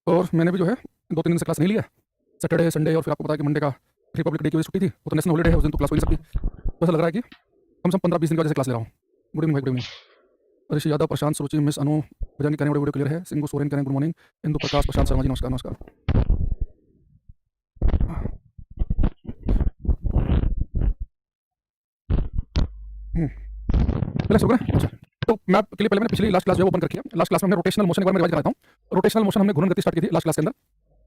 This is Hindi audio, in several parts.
और मैंने भी जो है 2-3 दिन से क्लास नहीं लिया है। सैटरडे, संडे और फिर आपको पता है कि मंडे का रिपब्लिक डे की वजह से छुट्टी थी, वो तो नेशनल हॉलिडे है, उस दिन तो क्लास हो ही नहीं सकती। तो ऐसा लग रहा है कि कम से कम 15-20 दिन की वजह से क्लास ले रहा हूँ। गुड इवनिंग भाई, गुड इवनिंग। ऋषि यादव, प्रशांत, सुरुचि, मिस अनु, भजन करें, वीडियो क्लियर है। सिंगू सोरेन करें, गुड मॉर्निंग। इंदु प्रकाश, प्रशांत शर्मा जी, नमस्कार नमस्कार। रिलैक्स हो गए? अच्छा। तो मैप के लिए पहले मैंने पिछली लास्ट क्लास जो है ओपन कर रखी है। लास्ट क्लास में हमने रोटेशनल मोशन के बारे में रिवाइज कराता हूँ। रोटेशनल मोशन हमने घूर्णन गति स्टार्ट की थी लास्ट क्लास के अंदर।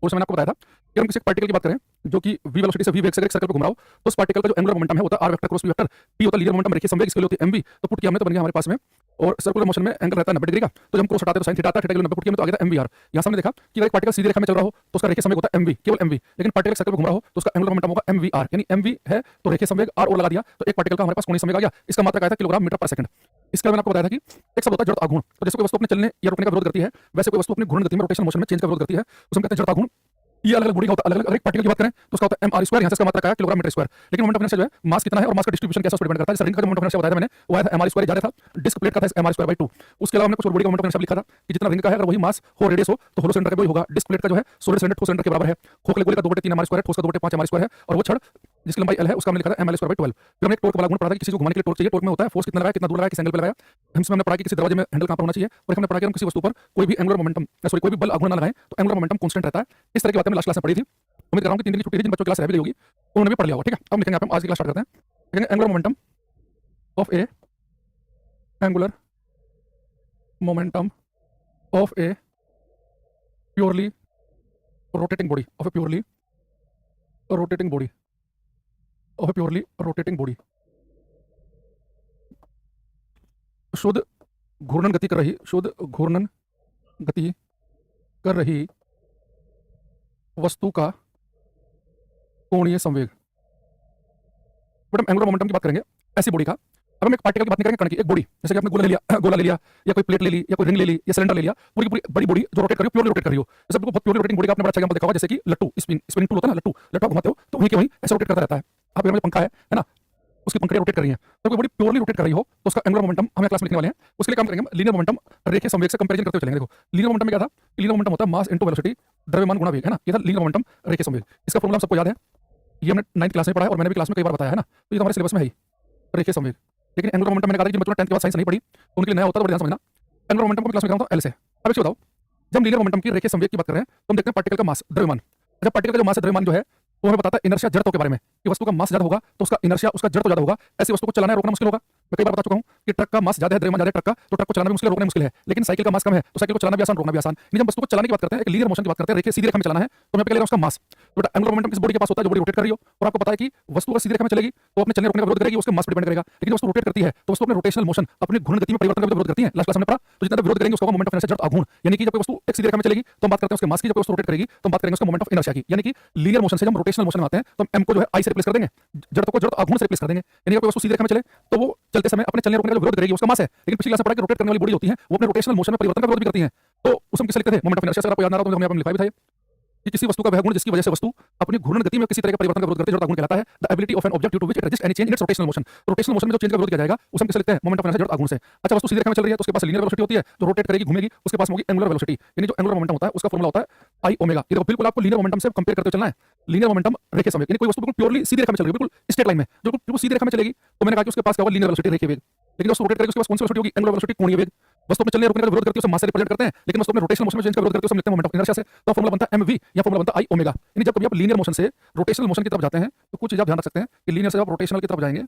उस समय मैंने आपको बताया था कि हम किसी पार्टिकल की बात करें जो कि v वेलोसिटी से v वेग से एक सर्कल पे घूम रहा हो, तो उस पार्टिकल का जो एंगुलर मोमेंटम है होता है r vector cross p vector, p होता है लीनियर मोमेंटम रेखीय संवेग, इसके लिए होती है mv। तो पुट किया हमने तो बन गया हमारे पास में, और सर्कुलर मोशन में एंगल रहता है 90 डिग्री का, तो जब हम क्रॉस हटाते हैं तो साइन थीटा आता है, थीटा के लिए 90 पुट किया हमने तो आ गया था mvr। यहाँ सामने देखा कि अगर एक पार्टिकल सीधी रेखा में चल रहा हो तो उसका रेखीय संवेग होता है mv, केवल mv, लेकिन पार्टिकल सर्कल में घूम रहा हो तो उसका एंगुलर मोमेंटम होगा mvr, यानी mv है तो रेखीय संवेग r और लगा दिया तो एक पार्टिकल का हमारे पास कोणीय संवेग आ गया। इसका मात्रक आया था किलोग्राम मीटर पर सेकंड। इसके मैंने आपको बताया था कि एक शब्द होता है जड़ता आघूर्ण। तो जैसे कोई वस्तु अपने चलने या रुकने का विरोध करती है, वैसे कोई वस्तु अपनी घूर्णन गति में रोटेशनल मोशन में चेंज का विरोध करती है, उसे हम कहते हैं जड़ता आघूर्ण। ये अलग-अलग बॉडी का होता है, अलग-अलग। अगर एक पार्टिकल की बात करें तो उसका होता है mr², यहाँ से इसका मात्रक आया किलोग्राम मीटर स्क्वायर। लेकिन मोमेंट ऑफ इनर्शिया जो है मास कितना है और मास का डिस्ट्रीब्यूशन कैसा, उस पर डिपेंड करता है। जैसे रिंग का जो मोमेंट ऑफ इनर्शिया बताया था मैंने, वो आया था mr² जा रहा था, डिस्क प्लेट का था mr²/2। उसके अलावा हमने कुछ और बॉडी का मोमेंट ऑफ इनर्शिया लिखा था कि जितना रिंग का है अगर वही मास हो, रेडियस हो, तो होलो सिलेंडर का वही होगा। डिस्क प्लेट का जो है सोलिड सिलेंडर, ठोस सिलेंडर के बराबर है। खोखले गोले का 2/3 mr² है, ठोस का 2/5 mr² है, और वो छड़ जिसकी लंबाई l है उसका हमने लिखा था ml²/12। फिर हमने एक टॉर्क वाला गुण पढ़ा था कि किसी को घुमाने के लिए टॉर्क चाहिए। टॉर्क में होता है फोर्स कितना लगाया, कितना दूर लगाया, किस एंगल पे लगाया। हमसे हमने पढ़ा कि किसी दरवाजे में हैंडल कहां पर होना चाहिए, और हमने पढ़ा कि हम किसी वस्तु पर कोई भी एंगुलर मोमेंटम सॉरी कोई भी बल आघूर्ण ना लगाएं तो एंगुलर मोमेंटम कांस्टेंट रहता है। इस तरह की बातें मैं लास्ट क्लास में पढ़ी थी। उम्मीद कर रहा हूं कि 3 दिन की छुट्टी थी, जिन बच्चों की क्लास रह भी गई होगी उन्होंने भी पढ़ लिया होगा। ठीक है, अब लिखेंगे यहाँ पे, हम आज की क्लास स्टार्ट करते हैं। लिखेंगे angular momentum of A angular momentum of A purely rotating body of A purely rotating body of A purely rotating body. शुद्ध घूर्णन गति कर रही, शुद्ध घूर्णन गति कर रही वस्तु का कोणीय संवेग। बट हम एंगुलर मोमेंटम की बात करेंगे ऐसी बॉडी का। अब हम एक पार्टिकल की बात नहीं करेंगे, कण की, एक बॉडी, जैसे कि आपने गोला ले लिया गोला ले लिया, या कोई प्लेट ले ली, या कोई रिंग ले ली, या सिलेंडर ले लिया, पूरी पूरी बड़ी बॉडी जो रोटेट कर रही हो, प्योरली रोटेट कर रही हो। जैसे आपको बहुत प्योरली रोटेटिंग बॉडी का आपने बड़ा अच्छा एग्जांपल देखा होगा, जैसे कि लट्टू, स्पिनिंग टूल होता है ना, लट्टू लट्टू आप घुमाते हो तो वहीं के वहीं ऐसे रोटेट करता रहता है। आप यहाँ पंखा है ना, उसकी पंखड़ियां रोटेट कर रही हैं। तो कोई बॉडी प्योरली रोटेट कर रही हो तो उसका एंगुलर मोमेंटम हम क्लास में लिखने वाले हैं। उसके लिए काम करेंगे लीनियर मोमेंटम रेखीय संवेग से कंपैरिजन करते हुए चलेंगे। देखो लीनियर मोमेंटम में क्या था, लीनियर मोमेंटम होता है मास इनटू वेलोसिटी, द्रव्यमान गुणा वेग, है ना। ये था लीनियर मोमेंटम रेखीय संवेग। इसका फॉर्मूला सबको याद है, ये हमने 9th क्लास में पढ़ा है और मैंने भी क्लास में कई बार बताया है ना। तो ये तो हमारे सिलेबस में है ही, रेखीय संवेग। लेकिन एंगुलर मोमेंटम मैंने कहा था कि बच्चों ने 10th के बाद साइंस नहीं पढ़ी तो उनके लिए नया होता है, तो बड़े ध्यान समझना। एंगुलर मोमेंटम को क्लास में कराऊंगा एल से। अब एक बताओ, जब हम लीनियर मोमेंटम की रेखीय संवेग की बात कर रहे हैं तो हम देखते हैं पार्टिकल का मास, द्रव्यमान। जब पार्टिकल का जो मास है, द्रव्यमान जो है, वो हमें बताता है इनर्शिया, जड़त्व के बारे में, कि वस्तु का मास ज्यादा होगा तो उसका इनर्शिया, उसका जड़त्व ज्यादा होगा। ऐसी वस्तु को चलाना रोकना मुश्किल होगा। मैं कई बार बता चुका हूं कि ट्रक का मास ज्यादा है, द्रव्यमान ज्यादा है ट्रक का, तो ट्रक को चलाना भी मुश्किल है, रोकना मुश्किल है। लेकिन साइकिल का मास कम है तो साइकिल को चलाना भी आसान, रोकना भी आसान। जब वस्तु को चलाने की बात करते हैं, एक लीनियर मोशन की बात करते हैं, रेखीय सीधी रेखा में चलाना है, तो मैं पे ले रहा हूं उसका मास। तो एंगुलर मोमेंटम किस बॉडी के पास होता है, जो बॉडी रोटेट कर रही हो, और आपको पता है कि वस्तु अगर सीधी रेखा में चलेगी तो अपने चलने रोकने का विरोध करेगी, उसके मास पर डिपेंड करेगा। लेकिन वस्तु रोटेट करती है तो वस्तु अपने रोटेशनल मोशन, अपनी घूर्णन गति में परिवर्तन का विरोध करती है। लास्ट क्लास में पढ़ा, तो जितना विरोध करेंगे उसका मोमेंट ऑफ इनर्शिया, जड़त्व आघूर्ण। यानी कि जब कोई वस्तु एक सीधी रेखा में चलेगी तो हम बात करते हैं उसके मास की, जब कोई वस्तु रोटेट करेगी तो हम बात करेंगे उसका मोमेंट ऑफ इनर्शिया की। यानी कि लीनियर मोशन से जब हम रोटेशनल मोशन में आते हैं तो हम m को जो है I से रिप्लेस कर देंगे, जड़त्व को जड़त्व आघूर्ण से रिप्लेस कर देंगे। यानी कि कोई वस्तु सीधी रेखा में चले तो वो चलते समय अपने चलने रोकने का विरोध करेगी, उसका मास है। लेकिन पिछली क्लास में पढ़ा कि रोटेट करने वाली बॉडी होती है वो अपने रोटेशनल मोशन में परिवर्तन का विरोध भी करती है। तो उसे हम किसे लिखते थे, मोमेंट ऑफ इनर्शिया। अगर आपको याद ना रहा तो हमने यहाँ पर लिखा भी था कि किसी वस्तु का वह गुण जिसकी वजह से वस्तु अपनी घूर्णन गति में किसी तरह का परिवर्तन का विरोध करती है, जड़त्व आघूर्ण कहलाता है। The ability of an object due to which it resist any change in its rotational motion. Rotational motion में जो चेंज का विरोध किया जाएगा उसे हम किसे लिखते हैं, मोमेंट ऑफ इनर्शिया, जड़त्व आघूर्ण से। अच्छा, वस्तु सीधी रेखा में चल रही है तो उसके पास लीनियर वेलोसिटी होती है जो रोटेट करेगी, घूमेगी, उसके पास होगी एंगुलर वेलोसिटी। यानी जो एंगुलर मोमेंटम होता है उसका फॉर्मूला होता है I ओमेगा। ये देखो बिल्कुल आपको लीनियर मोमेंटम से कंपेयर करते हुए चलना है। लीनियर मोमेंटम रेखीय संवेग, यानी कोई वस्तु बिल्कुल प्योरली सीधी रेखा में चल रही है, बिल्कुल स्ट्रेट लाइन में, जो बिल्कुल सीधी रेखा में चलेगी, तो मैंने कहा कि उसके पास क्या होगा, लीनियर वेलोसिटी, रेखीय वेग। लेकिन वस्तु रोटेट करेगी उसके पास कौन सी वेलोसिटी होगी, एंगुलर वेलोसिटी, कोणीय वेग। वस्तु में चलने रोकने का विरोध करती है उसे मास से रिप्रेजेंट करते हैं, लेकिन वस्तु में रोटेशनल मोशन में चेंज का विरोध करती है उसे हम लिखते हैं मोमेंट ऑफ इनर्शिया से। तो फॉर्मूला बनता है mv या फॉर्मूला बनता है I ओमेगा। यानी जब कभी आप लीनियर मोशन से रोटेशनल मोशन की तरफ जाते हैं तो कुछ चीज आप ध्यान रख सकते हैं कि लीनियर से आप रोटेशनल की तरफ जाएंगे,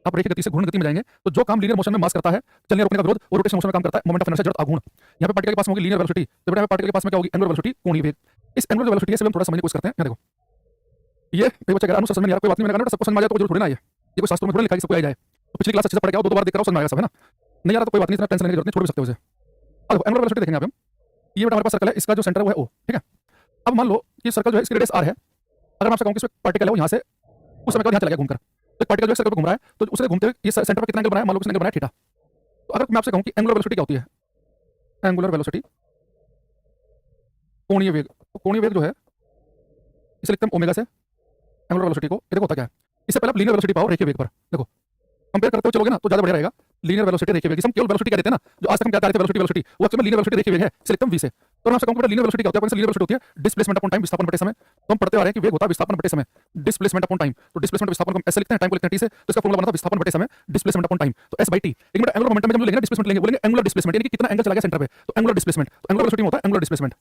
आप रेखीय गति से घूर्णन गति में जाएंगे, तो जो काम लीनियर मोशन में मास करता है, चलने रोकने का विरोध, वो रोटेशनल मोशन में काम करता है, मोमेंट ऑफ इनर्शिया, जड़त्व आघूर्ण। यहाँ पे पार्टिकल के पास होगी लीनियर वेलोसिटी, तो बेटा पार्टिकल के पास में क्या होगी, एंगुलर वेलोसिटी, कोणीय वेग। इस एंगुलर वेलोसिटी से हम थोड़ा समझने की कोशिश करते हैं। यहाँ देखो, ये कोई बच्चा कह रहा है अनुशासन में यार कोई बात नहीं, मैंने कहा सबको समझ आ जाए तो जरूर थोड़ी ना, ये कोई शास्त्रों में थोड़ी लिखा है सबको आ जाए। तो पिछली क्लास अच्छे से पढ़ के आओ, 2 बार देख रहा हूं, समझ आएगा सब, है ना। नहीं आ रहा तो कोई बात नहीं, इतना टेंशन लेने की जरूरत नहीं, छोड़ भी सकते हो उसे। अब देखो एंगुलर वेलोसिटी देखेंगे आप, ये बेटा हमारे पास सर्कल है, इसका जो सेंटर है वो है O, ठीक है। अब मान लो कि सर्कल जो है इसकी रेडियस r है। अगर मैं आपसे कहूं कि इसमें पार्टिकल है वो यहाँ से उस समय का यहाँ चला गया घूमकर, तो एक पार्टिकल जो है सर्कल पे घूम रहा है, तो उसे घूमते हुए ये सेंटर पर कितना एंगल बनाया, मान लो किसने एंगल बनाया थीटा। तो अगर मैं आपसे कहूं कि एंगुलर वेलोसिटी क्या होती है, एंगुलर वेलोसिटी, कोणीय वेग, तो कोणीय वेग जो है इसे लिखते हैं ओमेगा से, एंगुलर वेलोसिटी को। ये देखो होता क्या है, इससे पहले आप लीनियर वेलोसिटी पाओ रेखीय वेग पर, देखो कंपेयर करते हुए चलोगे ना तो ज्यादा बढ़िया रहेगा। लीनियर वेलोसिटी रेखीय वेग, हम केवल वेलोसिटी कह देते हैं ना, जो आज तक हम क्या कह रहे थे वेलोसिटी वेलोसिटी, वो एक्चुअली लीनियर वेलोसिटी रेखीय वेग है, इसे लिखते हैं v से। तो मैं आपसे कहूंगा लीनियर वेलोसिटी क्या होता है, लीनियर वेलोसिटी होती है डिस्प्लेसमेंट अपॉन टाइम, विस्थापन बटे समय। तो हम पढ़ते आ रहे हैं कि वेग होता है विस्थापन बटे समय, डिस्प्लेसमेंट अपॉन टाइम। तो डिस्प्लेसमेंट विस्थापन को हम ऐसे लिखते हैं, टाइम को लिखते हैं t से, तो इसका फॉर्मूला बना था विस्थापन बटे समय, डिस्प्लेसमेंट अपॉन टाइम, तो s/t। लेकिन बेटा एंगुलर मोमेंटम में जब हम लेंगे ना डिस्प्लेसमेंट लेंगे, बोलेंगे एंगुलर डिस्प्लेसमेंट, यानी कि कितना एंगल चला गया सेंटर पे, तो एंगुलर डिस्प्लेसमेंट। तो एंगुलर वेलोसिटी में होता है angular displacement,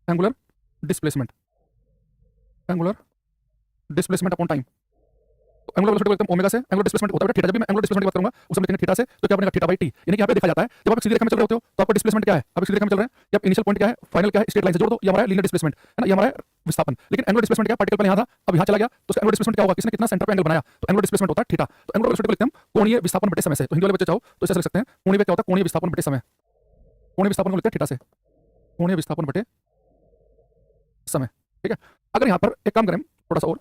angular displacement, angular displacement upon time. तो एंगुलर वेलोसिटी को एकदम ओमेगा से, एंगुलर डिस्प्लेसमेंट होता है थीटा। जब भी मैं एंगुलर डिस्प्लेसमेंट की बात करूंगा उसमें लिखेंगे थीटा से, तो क्या बनेगा थीटा बाई टी। यानी कि यहाँ पे देखा जाता है जब आप सीधी रेखा में चल रहे होते हो तो आपका डिस्प्लेसमेंट क्या है, आप सीधी रेखा में चल रहे हैं, कि आप इनिशियल पॉइंट क्या है, फाइनल क्या है, स्ट्रेट लाइन से जोड़ दो, ये हमारा लीनियर डिस्प्लेसमेंट है ना, ये हमारा विस्थापन। लेकिन एंगुलर डिस्प्लेसमेंट क्या, पार्टिकल पहले यहाँ था, अब यहाँ चला गया, तो उसका एंगुलर डिस्प्लेसमेंट क्या होगा, किसने कितना सेंटर पे एंगल बनाया, तो एंगुलर डिस्प्लेसमेंट होता है थीटा। तो एंगुलर वेलोसिटी को लिखते हैं कोणीय विस्थापन बटे समय से। तो हिंदी वाले बच्चे चाहो तो ऐसे लिख सकते हैं, कोणीय क्या होता है, कोणीय विस्थापन बटे समय, कोणीय विस्थापन को लिखते हैं थीटा से, कोणीय विस्थापन बटे समय। ठीक है, अगर यहाँ पर एक काम करें थोड़ा सा और,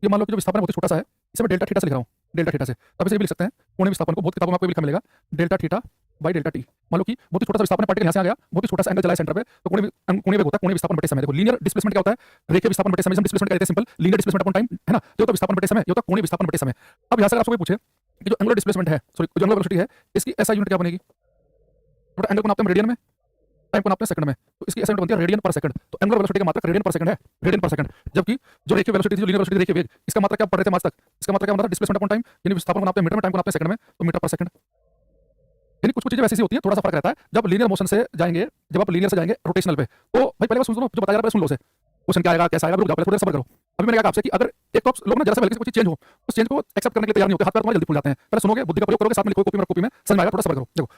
ये मान लो कि जो विस्थापन है बहुत छोटा सा है, इसे मैं डेल्टा थीटा से लिख रहा हूँ, डेल्टा थीटा से। अब इसे भी लिख सकते हैं कोणीय विस्थापन को, बहुत किताबों में आपको लिखा मिलेगा delta theta by delta T. मान लो कि बहुत ही छोटा सा विस्थापन, पार्टिकल यहाँ से आ गया, बहुत ही छोटा सा एंगल चला है सेंटर पे, तो कोणीय वेग होता है कोणीय विस्थापन बटे समय। देखो लीनियर डिस्प्लेसमेंट क्या होता है, रेखीय विस्थापन बटे समय। हम डिस्प्लेसमेंट कहते हैं simple, linear displacement upon time है ना, तो ये होता है विस्थापन बटे समय, ये होता है कोणीय विस्थापन बटे समय। अब यहाँ से अगर आपसे कोई पूछे कि जो एंगुलर डिस्प्लेसमेंट है, सॉरी जो एंगुलर वेलोसिटी है, इसकी ऐसा यूनिट क्या बनेगी, तो एंगल को नापते हैं रेडियन में, टाइम को नापते हैं सेकंड में, तो इसकी ऐसा यूनिट बनती है रेडियन पर सेकंड। तो एंगुलर वेलोसिटी का मात्रक रेडियन पर सेकंड है, रेडियन पर सेकंड। जबकि जो रेखीय वेलोसिटी थी, जो लीनियर वेलोसिटी रेखीय वेग, इसका मात्रक क्या पढ़ रहे थे आज तक, इसका मात्रक क्या बनता है डिस्प्लेसमेंट अपॉन टाइम, यानी विस्थापन को नापते हैं मीटर में, टाइम को नापते हैं सेकंड में, तो मीटर पर सेकंड। यानी कुछ चीजें वैसी होती है, थोड़ा सा फर्क रहता है। जब लीनियर मोशन से जाएंगे, जब आप लीनियर से जाएंगे रोटेशनल पे, तो भाई पहले बात सुन लो, जो बताया सुन लो से, क्वेश्चन क्या आएगा कैसा आएगा, रुक जाओ पहले थोड़ा सब्र करो। अभी मैंने कहा आपसे कि अगर एक तो लोग ना जरा सा हल्की से कुछ चेंज हो, उस चेंज को एक्सेप्ट करने के लिए तैयार नहीं होते, हाथ पैर तुम्हारे जल्दी फूल जाते हैं। पहले सुनोगे, बुद्धि का प्रयोग करोगे, साथ में लिखोगे कॉपी में, कॉपी में समझ में आएगा, थोड़ा सब्र करो। देखो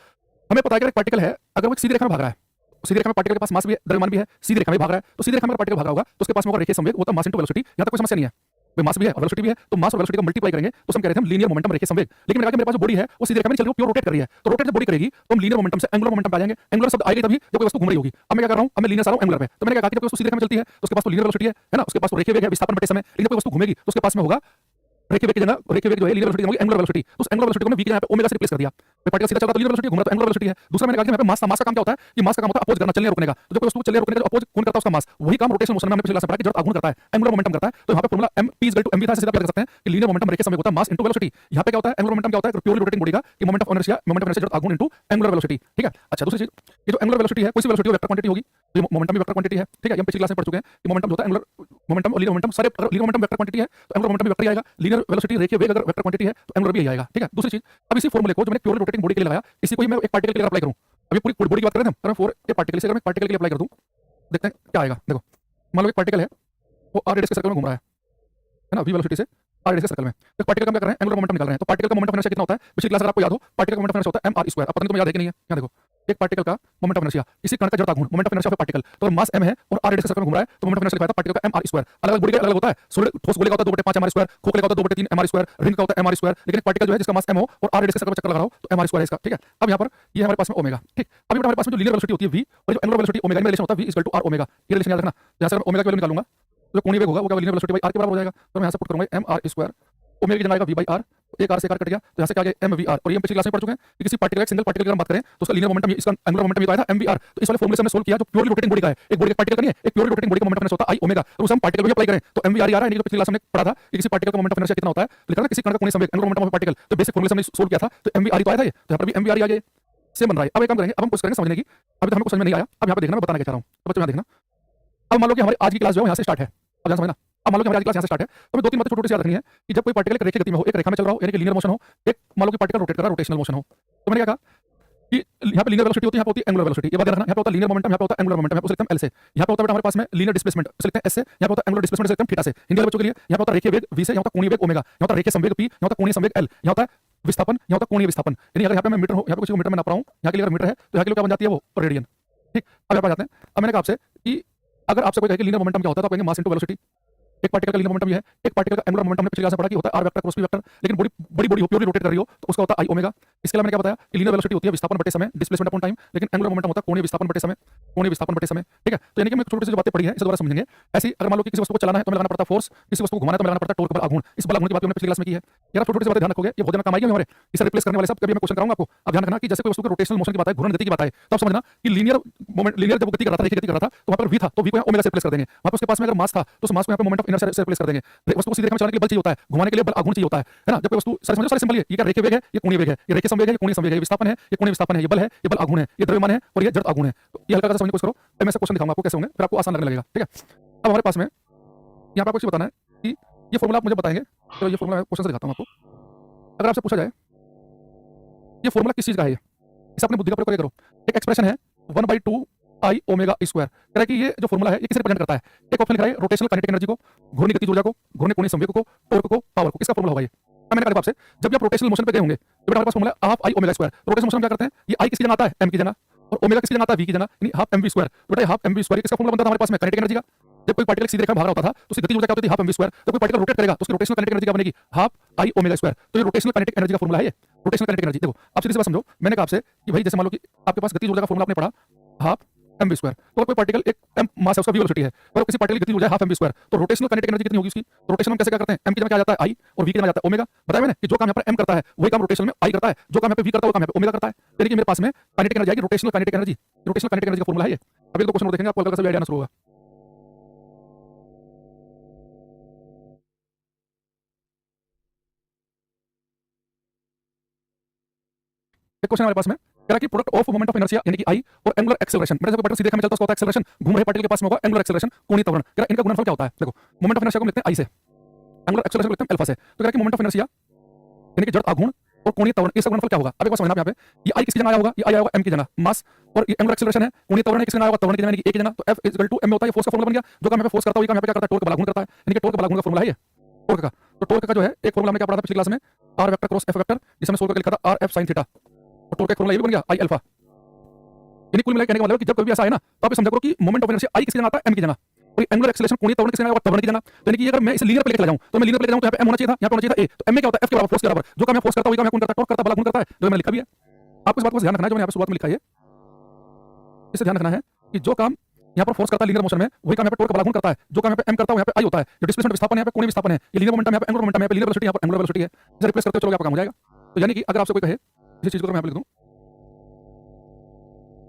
हमें पता है कि एक पार्टिकल है, अगर वो एक सीधी रेखा में भाग रहा है, सीधी रेखा में पार्टिकल के पास मास भी है, द्रव्यमान भी है, सीधी रेखा में भाग रहा है, तो सीधी रेखा में पार्टिकल भागा होगा तो उसके पास में होगा रेखीय संवेग, वो तो मास इनटू वेलोसिटी। यहां तक कोई समस्या नहीं है, भाई मास भी है और वेलोसिटी भी है, तो मास और वेलोसिटी को मल्टीप्लाई करेंगे तो हम कह रहे थे हम लीनियर मोमेंटम रेखीय संवेग। लेकिन मैंने कहा कि मेरे पास जो बॉडी है वो सीधी रेखा में नहीं चल रही, वो प्योर रोटेट कर रही है, तो रोटेट जब बॉडी करेगी तो हम लीनियर मोमेंटम से एंगुलर मोमेंटम पे आ जाएंगे। एंगुलर शब्द आएगी तभी जब कोई वस्तु घूम रही होगी। अब मैं क्या कर रहा हूं, अब मैं लीनियर आ रहा हूं एंगुलर पे, तो मैंने कहा कि जब कोई वस्तु सीधी रेखा में चलती है तो उसके पास तो लीनियर वेलोसिटी है ना, उसके पास तो रेखीय वेग है विस्थापन बटे समय। लेकिन जब कोई वस्तु घूमेगी तो उसके पास में होगा रेखीय वेग की जगह, रेखीय वेग जो है लीनियर वेलोसिटी होगी एंगुलर वेलोसिटी, तो उस एंगुलर वेलोसिटी को मैं v के यहाँ पे ओमेगा से रिप्लेस कर दिया। पार्टिकल सीधा चल रहा तो लीनियर वेलोसिटी घूम रहा तो एंगुलर वेलोसिटी है। दूसरा मैंने कहा कि यहाँ पे मास का काम क्या होता है, कि मास का काम होता है अपोज करना, चलने रुकने का। तो जब कोई वस्तु चलने रुकने का अपोज कौन करता है, उसका मास। वही काम रोटेशनल मोशन में हमने पिछले क्लास में पढ़ा कि जड़ आघूर्ण करता है, एंगुलर मोमेंटम करता है। तो यहाँ पे फॉर्मूला m p = mv था, सीधा आप लगा सकते हैं कि लीनियर मोमेंटम रेखीय संवेग होता है मास इनटू वेलोसिटी। यहाँ पे क्या होता है एंगुलर मोमेंटम क्या होता है, प्योरली रोटेटिंग बॉडी का कि moment of inertia, moment of inertia जड़ आघूर्ण इनटू एंगुलर वेलोसिटी। ठीक है, अच्छा दूसरी चीज, ये जो एंगुलर वेलोसिटी है कोई सी वेलोसिटी वेक्टर क्वांटिटी होगी, तो मोमेंटम भी वेक्टर क्वांटिटी है। ठीक है, हम पिछली क्लास में पढ़ चुके हैं कि मोमेंटम होता है एंगुलर मोमेंटम और लीनियर मोमेंटम, सारे अगर लीनियर मोमेंटम वेक्टर क्वांटिटी है तो एंगुलर मोमेंटम भी वेक्टर ही आएगा। लीनियर वेलोसिटी रेखीय वेग अगर वेक्टर क्वांटिटी है तो एंगुलर भी यही आएगा। ठीक है, दूसरी चीज, अब इसी फॉर्मूले को जो मैंने प्योरली रोटेटिंग बॉडी के लिए लगाया, इसी को ही मैं एक पार्टिकल के लिए अप्लाई करूं। अभी पूरी बॉडी की बात करें हम, अगर मैं फॉर ए पार्टिकल से अगर मैं पार्टिकल के लिए अप्लाई कर दूं, देखते हैं क्या आएगा। देखो मान लो एक पार्टिकल है, वो r रेडियस के सर्कल में घूम रहा है ना, v वेलोसिटी से r रेडियस के सर्कल में। तो पार्टिकल का क्या कर रहे हैं, एंगुलर मोमेंटम निकाल रहे हैं। तो पार्टिकल का मोमेंट ऑफ इनर्शिया कितना होता है, पिछली क्लास अगर आपको याद हो, पार्टिकल का मोमेंट ऑफ इनर्शिया होता है mr स्क्वायर। अब पता नहीं तुम्हें याद है कि नहीं है, यहाँ देखो एक पार्टिकल का मोमेंट ऑफ इनर्शिया, इसी कण का जड़ आघूर्ण, moment of inertia of particle. तो मास m है और r रेडियस के सर्कल में घूम रहा है, तो मोमेंट ऑफ इनर्शिया लिखा था पार्टिकल का mr स्क्वायर। अलग बॉडी का अलग होता है, सॉलिड ठोस गोले का होता है 2/5 mr स्क्वायर, खोखले का होता है 2/3 mr स्क्वायर, रिंग का होता है mr स्क्वायर। लेकिन एक पार्टिकल जो है जिसका मास m हो और r रेडियस के सर्कल में चक्कर लगा रहा हो तो mr स्क्वायर है इसका। ठीक है, अब यहाँ पर ये हमारे पास में ओमेगा। ठीक, अभी हमारे पास में जो लीनियर वेलोसिटी होती है v और जो एंगुलर वेलोसिटी ओमेगा, इनमें रिलेशन होता है v = r ओमेगा। ये रिलेशन याद रखना। यहाँ से मैं ओमेगा की वैल्यू निकालूंगा तो कोणीय वेग होगा वो क्या लीनियर वेलोसिटी बाई r के बराबर हो जाएगा। तो मैं यहाँ से पुट करूंगा mr स्क्वायर, ओमेगा की जगह आएगा v/r, एक r से r कट गया तो यहाँ से क्या आ गया mvr। और ये हम पिछली क्लास में पढ़ चुके हैं कि किसी पार्टिकल एक सिंगल पार्टिकल की अगर बात करें तो उसका लीनियर मोमेंटम, इसका एंगुलर मोमेंटम ये तो आया था mvr। तो इस वाले फॉर्मूले से हमने सोल्व किया जो प्योरली रोटेटिंग बॉडी का है, एक बॉडी का पार्टिकल का नहीं है, एक प्योरली रोटेटिंग बॉडी का मोमेंट ऑफ इनर्शिया होता है i ओमेगा। तो उसे हम पार्टिकल को अप्लाई करें तो mvr आ रहा है। जो पिछली क्लास में पढ़ा था कि किसी पार्टिकल का मोमेंट ऑफ इनर्शिया कितना होता है, लिखा था किसी कण का कोणीय संवेग, एंगुलर मोमेंटम ऑफ पार्टिकल। तो बेसिक फॉर्मूले से हमने सोल्व किया था, तो mvr तो आया था ये, तो यहाँ पर भी mvr आ गया, सेम बन रहा है। अब एक काम करेंगे, अब हम कोशिश करेंगे समझने की। अभी तो हमें कुछ समझ में नहीं आया, अब यहाँ पे देखना मैं बताना क्या चाह रहा हूँ। तो बच्चों यहाँ देखना, अब मान लो कि हमारी आज की क्लास जो है यहाँ से स्टार्ट है, अब ध्यान समझना। अब मान लो कि हमारी आज की क्लास यहाँ से स्टार्ट है, तो हमें दो तीन बातें छोटी सी याद रखनी है कि जब कोई पार्टिकल एक रेखीय गति में हो, एक रेखा में चल रहा हो यानी कि लीनियर मोशन हो, एक मान लो कि पार्टिकल रोटेट कर रहा है रोटेशनल मोशन हो, तो मैंने क्या कहा कि यहाँ पे लीनियर वेलोसिटी होती है, यहाँ पे होती है एंगुलर वेलोसिटी। ये बात रखना, यहाँ पे होता है लीनियर मोमेंटम, यहाँ पे होता है एंगुलर मोमेंटम, यहाँ पे लिखते हैं L से। यहाँ पे होता है हमारे पास में लीनियर डिस्प्लेसमेंट, उसे लिखते हैं S से। यहाँ पे होता है एंगुलर डिस्प्लेसमेंट, लिखते हैं थीटा से। हिंदी वाले बच्चों के लिए यहाँ पे होता है रेखीय वेग v से, यहाँ होता है कोणीय वेग ओमेगा, यहाँ होता है रेखीय संवेग p, यहाँ होता है कोणीय संवेग l, यहाँ होता है विस्थापन, यहाँ होता है कोणीय विस्थापन। यानी अगर यहाँ पे मैं मीटर हो, यहाँ पे कुछ मीटर में नाप रहा हूँ, यहाँ के लिए अगर मीटर है तो यहाँ के लिए क्या बन जाती है वो रेडियन। ठीक, अब यहाँ पे जाते हैं। अब मैंने कहा आपसे कि अगर आपसे कोई कहे कि लीनियर मोमेंटम क्या होता है तो आप कहेंगे मास इनटू वेलोसिटी। एक पार्टिकल का लीनियर मोमेंटम ये है, एक पार्टिकल का एंगुलर मोमेंटम हमने पिछली क्लास में पढ़ा कि होता है r vector cross p vector. लेकिन बड़ी बॉडी हो, प्योरली रोटेट कर रही हो तो उसका होता है i ओमेगा। इसके अलावा मैंने क्या बताया कि लीनियर वेलोसिटी होती है विस्थापन बटे समय, डिस्प्लेसमेंट अपॉन टाइम, लेकिन एंगुलर मोमेंटम होता है कोणीय विस्थापन बटे समय। कोणीय विस्थापन बटे समय, ठीक है। तो यानी कि हमने छोटी सी जो बातें पढ़ी हैं इसे दोबारा समझेंगे। ऐसी अगर मान लो कि किसी वस्तु को चलाना है तो हमें लगाना पड़ता है फोर्स, किसी वस्तु को घुमाना है तो हमें लगाना पड़ता है टॉर्क बल आघूर्ण। इस बल आघूर्ण की बात हमने पिछली क्लास में की है। यार आप छोटी सी बातें ध्यान रखोगे, ये बहुत ज्यादा काम आएगी हमारे इसे रिप्लेस करने वाले सब। कभी मैं क्वेश्चन कराऊंगा आपको, अब ध्यान रखना कि जैसे कोई वस्तु के रोटेशनल मोशन की बात है, घूर्णन गति की बात है, तो आप समझना कि लीनियर मोमेंट, लीनियर जब गति कर रहा था, रेखीय गति कर रहा था, तो वहां पर v था, तो v को यहाँ ओमेगा से रिप्लेस कर देंगे। वहां पर उसके पास में अगर मास था तो उस मास को यहाँ पे मोमेंट ऑफ इनर्शिया से रिप्लेस कर देंगे। वस्तु को सीधे रेखा में चलाने के लिए बल चाहिए होता है, घुमाने के लिए बल आघूर्ण चाहिए होता है ना। जब कोई वस्तु सारे समझो, सारे सिंपल है, ये क्या रेखीय वेग है, ये कोणीय वेग है, ये रेखीय संवेग है, ये कोणीय संवेग है, ये विस्थापन है, ये कोणीय विस्थापन है, ये बल है, ये बल आघूर्ण है, ये द्रव्यमान है और ये जड़ आघूर्ण है। तो ये हल्का सा समझने की कोशिश करो, फिर मैं से क्वेश्चन दिखाऊंगा आपको कैसे होंगे, फिर आपको आसान लगने लगेगा, ठीक है। अब हमारे पास में यहाँ पे आपको बताना है कि ये फॉर्मूला आप मुझे बताएंगे, तो ये फॉर्मूला क्वेश्चन से दिखाता हूँ आपको। अगर आपसे पूछा जाए ये फॉर्मूला किस चीज का है, इसे अपनी बुद्धि का प्रयोग करके करो। एक एक्सप्रेशन है 1/2 I ओमेगा स्क्वायर, कह रहा है कि ये जो फॉर्मूला है ये किसे रिप्रेजेंट करता है। एक ऑप्शन लिख रहा है रोटेशनल काइनेटिक एनर्जी को, घूर्णी गतिज ऊर्जा को, घूर्णी कोणीय संवेग को, टॉर्क को, पावर को, किसका फॉर्मूला होगा ये। अब मैंने कहा आपसे जब भी आप रोटेशनल मोशन पे गए होंगे तो बेटा हमारे पास फॉर्मूला है half I omega square. Rotational motion में क्या करते हैं, ये I किसकी जगह आता है, m की जगह, और ओमेगा किसकी जगह आता है, v की जगह, यानी हाफ mv स्क्वायर। तो बेटा हाफ mv स्क्वायर किसका फॉर्मूला बनता था हमारे पास में, काइनेटिक एनर्जी का। जब कोई पार्टिकल सीधे रेखा में भाग रहा होता था तो उसकी गतिज ऊर्जा क्या होती थी, हाफ mv स्क्वायर। जब कोई पार्टिकल रोटेट करेगा तो उसकी रोटेशनल काइनेटिक एनर्जी क्या बनेगी, हाफ I ओमेगा स्क्वायर। तो ये रोटेशनल काइनेटिक एनर्जी का फॉर्मूला है, ये रोटेशनल काइनेटिक एनर्जी। देखो आप सीधी सी बात समझो, मैंने कहा आपसे कि भाई जैसे मान लो कि आपके पास गतिज ऊर्जा का फॉर्मूला आपने पढ़ा हाफ mv स्क्वायर, तो कोई पार्टिकल एक m मास है उसका v वेलोसिटी है, और किसी पार्टिकल की गतिज ऊर्जा हाफ mv स्क्वायर, तो रोटेशनल काइनेटिक एनर्जी कितनी होगी उसकी। तो रोटेशन में कैसे क्या करते हैं, m की जगह क्या आ जाता है I और v की जगह आ जाता है ओमेगा। बताया मैंने कि जो काम यहाँ पर m करता है वही काम रोटेशन में I करता है, जो काम यहाँ पे v करता है वो काम यहाँ पे ओमेगा करता है। यानी कि मेरे पास में काइनेटिक एनर्जी आएगी, rotational kinetic energy. Rotational kinetic energy का फॉर्मूला है ये। अभी तो क्वेश्चन देखेंगे आपको हल्का सा भी आइडिया आना शुरू होगा। एक क्वेश्चन हमारे पास में कह रहा है कि product of moment of inertia यानी कि I और एंगुलर एक्सेलरेशन, मेरे जब पार्टिकल सीधे रेखा में चलता है उसका होता है एक्सेलरेशन, घूम रहे पार्टिकल के पास में होगा एंगुलर एक्सेलरेशन, कोणीय त्वरण। कह रहा है इनका गुणनफल क्या होता है। देखो मोमेंट ऑफ इनर्शिया को लिखते हैं I से, एंगुलर एक्सेलरेशन को लिखते हैं अल्फा से। तो कह रहा है कि मोमेंट ऑफ इनर्शिया यानी कि जड़ आघूर्ण और कोणीय त्वरण, इसका गुणनफल क्या होगा। अब एक बात समझना आप यहाँ पे, ये I किसकी जगह आया होगा, ये आया होगा m की जगह मास, और ये एंगुलर एक्सेलरेशन है, कोणीय त्वरण है किसकी जगह आया होगा, त्वरण की जगह यानी कि a की जगह। तो F m होता है, ये फोर्स का फॉर्मूला बन गया। जो काम यहाँ पे फोर्स करता है वही काम यहाँ पे क्या करता है, टॉर्क बल आघूर्ण करता है, यानी कि टॉर्क बल आघूर्ण का फॉर्मूला है ये टॉर्क का। तो टॉर्क का जो है एक फॉर्मूला हमने क्या पढ़ा था पिछली क्लास में, r vector cross f vector, जिसमें सोल्व करके लिखा था r f sin थीटा, और टॉर्क का फॉर्मूला ये भी बन गया I अल्फा। यानी कुल मिलाकर कहने का मतलब है कि जब कभी भी ऐसा है ना तो आप ये समझा करो कि मोमेंट ऑफ इनर्शिया I किसकी जगह आता है, m की जगह, और एंगुलर एक्सेलरेशन कोणीय त्वरण किसकी जगह होगा, त्वरण की जगह। तो यानी कि अगर मैं इसे लीनियर पे लेके चला जाऊं तो मैं लीनियर पे लेके जाऊं तो यहाँ पे m होना चाहिए था, यहाँ पे होना चाहिए था a। तो m में क्या होता है, f के बराबर, फोर्स के बराबर। जो काम यहाँ फोर्स करता है वही काम यहाँ कौन करता है, टॉर्क करता है, बल आघूर्ण करता है, जो मैंने लिखा भी है। आपको इस बात को ध्यान रखना है, जो मैंने यहाँ पे शुरुआत में लिखा है इसे ध्यान रखना है कि जो काम यहाँ पर फोर्स करता है लीनियर मोशन में वही काम यहाँ पे टॉर्क बल आघूर्ण करता है। जो काम यहाँ पे m करता है वो यहाँ पे I होता है। जो डिस्प्लेसमेंट विस्थापन यहाँ पे कोणीय विस्थापन है, ये लीनियर मोमेंटम यहाँ पे एंगुलर मोमेंटम, यहाँ पे लीनियर वेलोसिटी, यहाँ पर एंगुलर वेलोसिटी है। इसे रिप्लेस करते चलोगे आपका काम हो जाएगा। तो यानी कि अगर आपसे कोई कहे इस चीज को मैं यहाँ पे लिख दूं,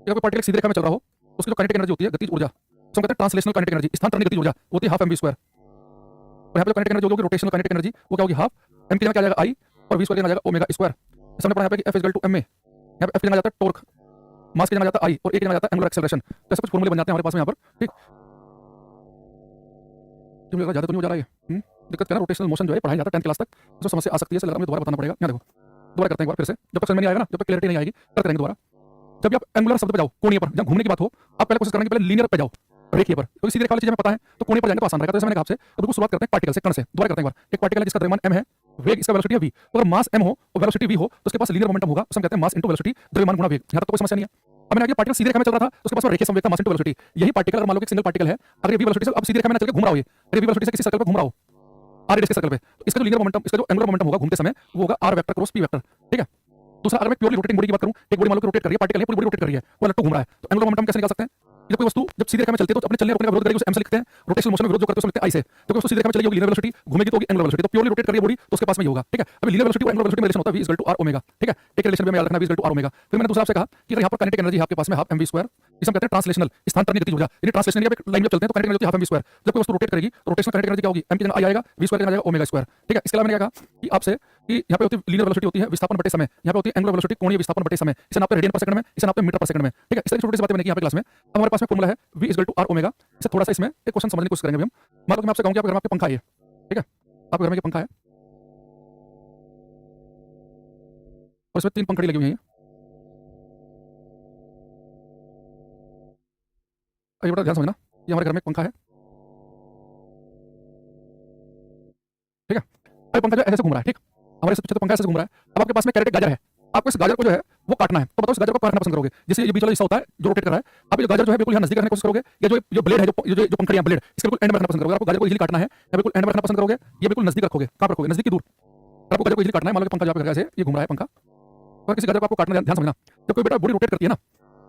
अगर कोई पार्टिकल सीधे रेखा में चल रहा हो तो उसकी जो काइनेटिक एनर्जी होती है, गतिज ऊर्जा, उसको कहते हैं ट्रांसलेशनल काइनेटिक एनर्जी, स्थानांतरण गतिज ऊर्जा होती है हाफ mv स्क्वायर। और यहाँ पे जो काइनेटिक एनर्जी होगी रोटेशनल काइनेटिक एनर्जी वो क्या होगी, हाफ m की जगह क्या आ जाएगा I और v स्क्वायर की जगह आ जाएगा ओमेगा स्क्वायर। हमने पढ़ा यहाँ पे कि F = ma, यहाँ पे F की जगह आ जाता है टॉर्क, मास की जगह आ जाता है I और a की जगह आ जाता है एंगुलर एक्सेलरेशन। तो ऐसे कुछ फॉर्मूले बन जाते हैं हमारे पास में यहाँ पर, ठीक। क्यों लगा ज्यादा तो नहीं हो जा रहा है, दिक्कत क्या है, रोटेशनल मोशन जो है पढ़ाई जाता है 10th क्लास तक, जो समस्या आ सकती है इसे लगा मुझे दोबारा बताना पड़ेगा। यहाँ देखो दोबारा करते हैं एक बार फिर से, जब तक समझ में नहीं आएगा ना, जब तक क्लैरिटी नहीं आएगी करते रहेंगे दोबारा। जब भी आप एंगुलर शब्द पे जाओ, कोणीय पर, जब घूमने की बात हो, आप पहले कोशिश करेंगे पहले लीनियर पे जाओ, रेखीय पर, क्योंकि सीधे रेखा वाली चीजें हमें पता है तो कोणीय पर जाएंगे तो आसान रहेगा। तो जैसे मैंने कहा आपसे, तो बिल्कुल शुरुआत करते हैं पार्टिकल से, कण से। दोबारा करते हैं एक बार, एक पार्टिकल है जिसका द्रव्यमान m है, वेग इसका वेलोसिटी है v। तो अगर मास m हो और वेलोसिटी v हो तो उसके पास लीनियर मोमेंटम होगा, उसे हम कहते हैं मास इनटू वेलोसिटी, द्रव्यमान गुणा वेग। यहाँ तक तो कोई समस्या नहीं है। अब मैंने आगे पार्टिकल सीधे रेखा में चल रहा था तो उसके पास रेखीय संवेग था, मास इनटू वेलोसिटी। यही पार्टिकल अगर मान लो कि सिंगल पार्टिकल है, अगर ये v वेलोसिटी से अब सीधे रेखा में चल के घूम रहा हो, ये v वेलोसिटी से किसी सर्कल पर घूम रहा हो, r रेडियस के सर्कल पे, तो इसका जो लीनियर मोमेंटम, इसका जो एंगुलर मोमेंटम होगा घूमते समय वो होगा r vector cross p vector, ठीक है। दूसरा अगर मैं प्योरली रोटेटिंग बॉडी की बात करूं, एक बॉडी मान लो कि रोटेट कर रही है, पार्टिकल है पूरी बॉडी रोटेट कर रही है, वो लट्टू घूम रहा है, तो एंगुलर मोमेंटम कैसे निकाल सकते हैं। जब कोई वस्तु जब सीधे रेखा में चलती है तो अपने चलने रोकने का विरोध करेगी, उसे m से लिखते हैं। रोटेशनल मोशन में विरोध जो करते हैं उसे लिखते हैं I से। तो कोई वस्तु सीधे रेखा में चलेगी होगी लीनियर वेलोसिटी, घूमेगी तो होगी एंगुलर वेलोसिटी। तो प्योरली रोटेट कर रही है बॉडी तो उसके पास में ये होगा, ठीक है। अभी लीनियर वेलोसिटी और एंगुलर वेलोसिटी में रिलेशन होता है v = r ओमेगा, ठीक है। एक रिलेशन में याद रखना v = r ओमेगा। फिर मैंने दूसरा आपसे कहा कि अगर यहाँ पर काइनेटिक एनर्जी आपके पास में हाफ mv स्क्वायर, इसे हम कहते हैं ट्रांसलेशनल, स्थानांतरण गतिज ऊर्जा, यानी ट्रांसलेशन यानी आप लाइन में चलते हैं तो kinetic energy half mv square. जब कोई वस्तु रोटेट करेगी रोटेशनल काइनेटिक एनर्जी क्या होगी, m की जगह I आएगा, v स्क्वायर की जगह आ जाएगा ओमेगा स्क्वायर, ठीक है। इसके अलावा मैंने क्या कहा कि आपसे कि यहाँ पे होती है लीनियर वेलोसिटी होती है विस्थापन बटे समय, यहाँ पे होती है एंगुलर वेलोसिटी कोणीय विस्थापन बटे समय, इसे नापते हैं रेडियन पर सेकंड में, इसे नापते हैं मीटर पर सेकंड में, ठीक है। इस तरह की छोटी सी बातें मैंने की यहाँ पे क्लास में। अब हमारे पास में फॉर्मूला है v = r ओमेगा। इसे थोड़ा सा इसमें एक क्वेश्चन समझने की कोशिश करेंगे हम। मान लो कि मैं आपसे कहूं कि आपके घर में आपके पंखा है, ठीक है, आपके घर में ये पंखा है और इसमें 3 पंखड़ी लगी हुई हैं। ये बड़ा ध्यान समझना, ये हमारे घर में एक पंखा है, ठीक है। अब पंखा जो ऐसे घूम रहा है, ठीक, हमारे पीछे तो पंखा ऐसे घूम रहा है। अब आपके पास में कैरेट गाजर है, आपको इस गाजर को जो है वो काटना है, तो बताओ इस गाजर को काटना पसंद करोगे, जैसे ये बीच वाला हिस्सा होता है जो रोटेट कर रहा है, आप ये गाजर जो है बिल्कुल यहाँ नजदीक रखने की कोशिश करोगे, या जो ब्लेड है, जो पंखड़ियां ब्लेड, इसके बिल्कुल एंड में रखना पसंद करोगे। आपको गाजर को इजीली काटना है या बिल्कुल एंड में रखना पसंद करोगे, ये बिल्कुल नजदीक रखोगे, कहाँ रखोगे, नजदीक की दूर। आपको गाजर को इजीली काटना है, मान लो कि पंखा जो आपके घर से ये घूम रहा है पंखा, और किसी गाजर को आपको काटना, ध्यान समझना, जब कोई बेटा बॉडी रोटेट करती है ना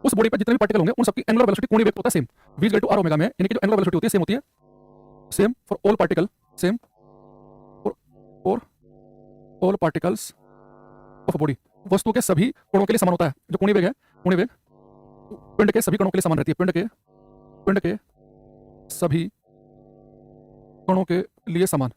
उस बॉडी पर जितने भी पार्टिकल होंगे उन सबकी एंगुलर वेलोसिटी कोणीय वेग होता है same. v is equal to r omega में, यानी कि जो एंगुलर वेलोसिटी होती है सेम होती है, same for all particle, same for all particles of body. वस्तु के सभी कणों के लिए समान होता है। जो कोणीय वेग है, कोणीय वेग पिंड के सभी कणों के लिए समान रहती है। पिंड के सभी कणों के लिए समान।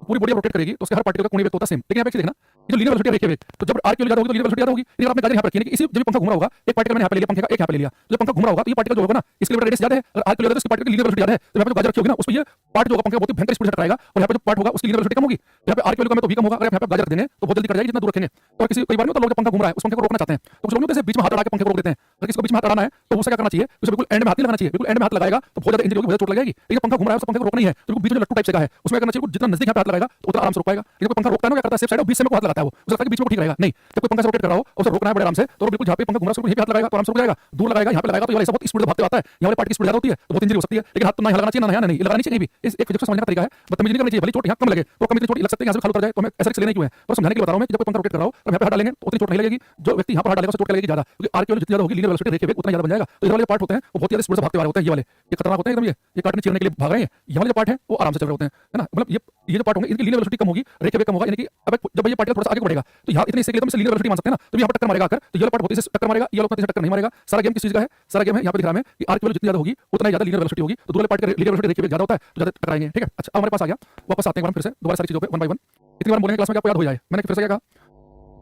पूरी बॉडी रोटेट करेगी तो उसके हर पार्टिकल का कोणीय वेग होता है सेम। लेकिन यहाँ पे एक चीज देखना, ये जो लीनियर वेलोसिटी है रेखीय वेग, तो जब r की वैल्यू ज्यादा होगी तो लीनियर वेलोसिटी ज्यादा होगी। लेकिन आपने गाजर यहाँ पर रखी है कि इसी जब पंखा घूम रहा होगा, एक पार्टिकल मैंने यहाँ पे ले लिया, पंखे का एक यहाँ पे ले लिया, जब पंखा घूम रहा होगा तो ये पार्टिकल जो होगा ना इसके लिए रेडियस ज्यादा है, और r की वैल्यू इसके पार्टिकल की लीनियर वेलोसिटी ज्यादा है। तो यहाँ पे जो गाजर रखी होगी ना उस पर ये पार्ट जो होगा पंखे बहुत ही भयंकर स्पीड से टकराएगा, और यहाँ पे जो पार्ट होगा उसकी लीनियर वेलोसिटी कम होगी। यहाँ पे r की वैल्यू कम है तो v कम होगा। अगर यहाँ पे गाजर रख देंगे तो बहुत जल्दी कट जाएगी जितना दूर रखेंगे। और किसी कई बार में तो लोग पंखा घूम रहा है उस पंखे को रोकना चाहते हैं, तो कुछ लोग जैसे बीच में हाथ अड़ा के पंखे को रोक देते हैं। अगर किसी को बीच में हाथ अड़ाना है तो उसे क्या करना चाहिए, उसे बिल्कुल एंड में हाथ नहीं लगाना चाहिए। बिल्कुल एंड में हाथ लगाएगा तो बहुत ज्यादा इंजरी होगी, बहुत चोट लगेगी। लेकिन पंखा घूम रहा है उस पंखे को रोकना ही है तो बीच में लट्टू टाइप से का है उसमें करना चाहिए, जितना नजदीक हाथ लगाएगा उतना आराम से रोक पाएगा। लेकिन कोई पंखा रोकता है ना, क्या करता है सेफ साइड बीच में हाथ लगाता है, वो उसे लगता है कि बीच में ठीक रहेगा। नहीं, जब कोई पंखा से रोटेट कर रहा हो उसे रोकना है बड़े आराम से, तो बिल्कुल जहाँ पे पंखा घूम रहा है उसको यहीं पे हाथ लगाएगा तो आराम से रुक जाएगा। दूर लगाएगा, यहाँ पे लगाएगा तो ये बहुत स्पीड से भागते आता है, यहाँ वाले पार्ट की स्पीड ज्यादा होती है तो बहुत इंजरी हो सकती है। लेकिन हाथ तो ना लगाना चाहिए, ना यहाँ नहीं लगानी चाहिए। भी इस एक फिजिक्स समझने का तरीका है, बदतमीजी नहीं करनी चाहिए। भले चोट यहाँ कम लगे तो कम इतनी चोट लग सकती है, यहाँ से खाली उतर जाए तो हमें ऐसा रिस्क लेने क्यों है। और समझाने के लिए बता रहा हूँ मैं कि जब कोई पंखा रोटेट कर रहा हो तो यहाँ पे हाथ डालेंगे तो उतनी चोट नहीं लगेगी, जो व्यक्ति यहाँ पर हाथ डालेगा उसे चोट लगेगी ज्यादा, क्योंकि आर की वैल्यू जितनी ज्यादा होगी लीनियर वेलोसिटी रेखीय वेग उतना ज्यादा बन जाएगा। तो ये वाले पार्ट होते हैं वो बहुत ज्यादा स्पीड से भागते वाले होते हैं, ये वाले ये खतरनाक होते हैं एकदम। ये काटने चीरने के लिए भाग रहे हैं। ये वाले जो पार्ट है वो आराम से चल रहे होते हैं, है ना। मतलब ये जो पार्ट होंगे इनकी लीनियर वेलोसिटी कम होगी, रेखीय वेग कम होगा, यानी कि अब जब ये पार्टिकल थोड़ा सा आगे बढ़ेगा तो यहाँ इतने इसके लिए तो लीनियर वेलोसिटी मान सकते हैं ना। तो यहाँ पर टक्कर मारेगा आकर, तो ये पार्ट होती है टक्कर मारेगा, ये लोग टक्कर नहीं मारेगा। सारा गेम किस चीज का है, सारा गेम है यहाँ पे दिख रहा है कि आर की वैल्यू जितनी ज्यादा होगी उतना ज्यादा लीनियर वेलोसिटी होगी, तो दूसरे पार्ट का लीनियर वेलोसिटी रेखीय वेग ज्यादा होता है तो ज्यादा टकराएंगे। ठीक है, अच्छा अब हमारे पास आ गया, वापस आते हैं फिर से दोबारा सारी चीजों पे वन बाय वन। इतनी बार बोलेंगे क्लास में आपको याद हो जाए। मैंने फिर से क्या कहा,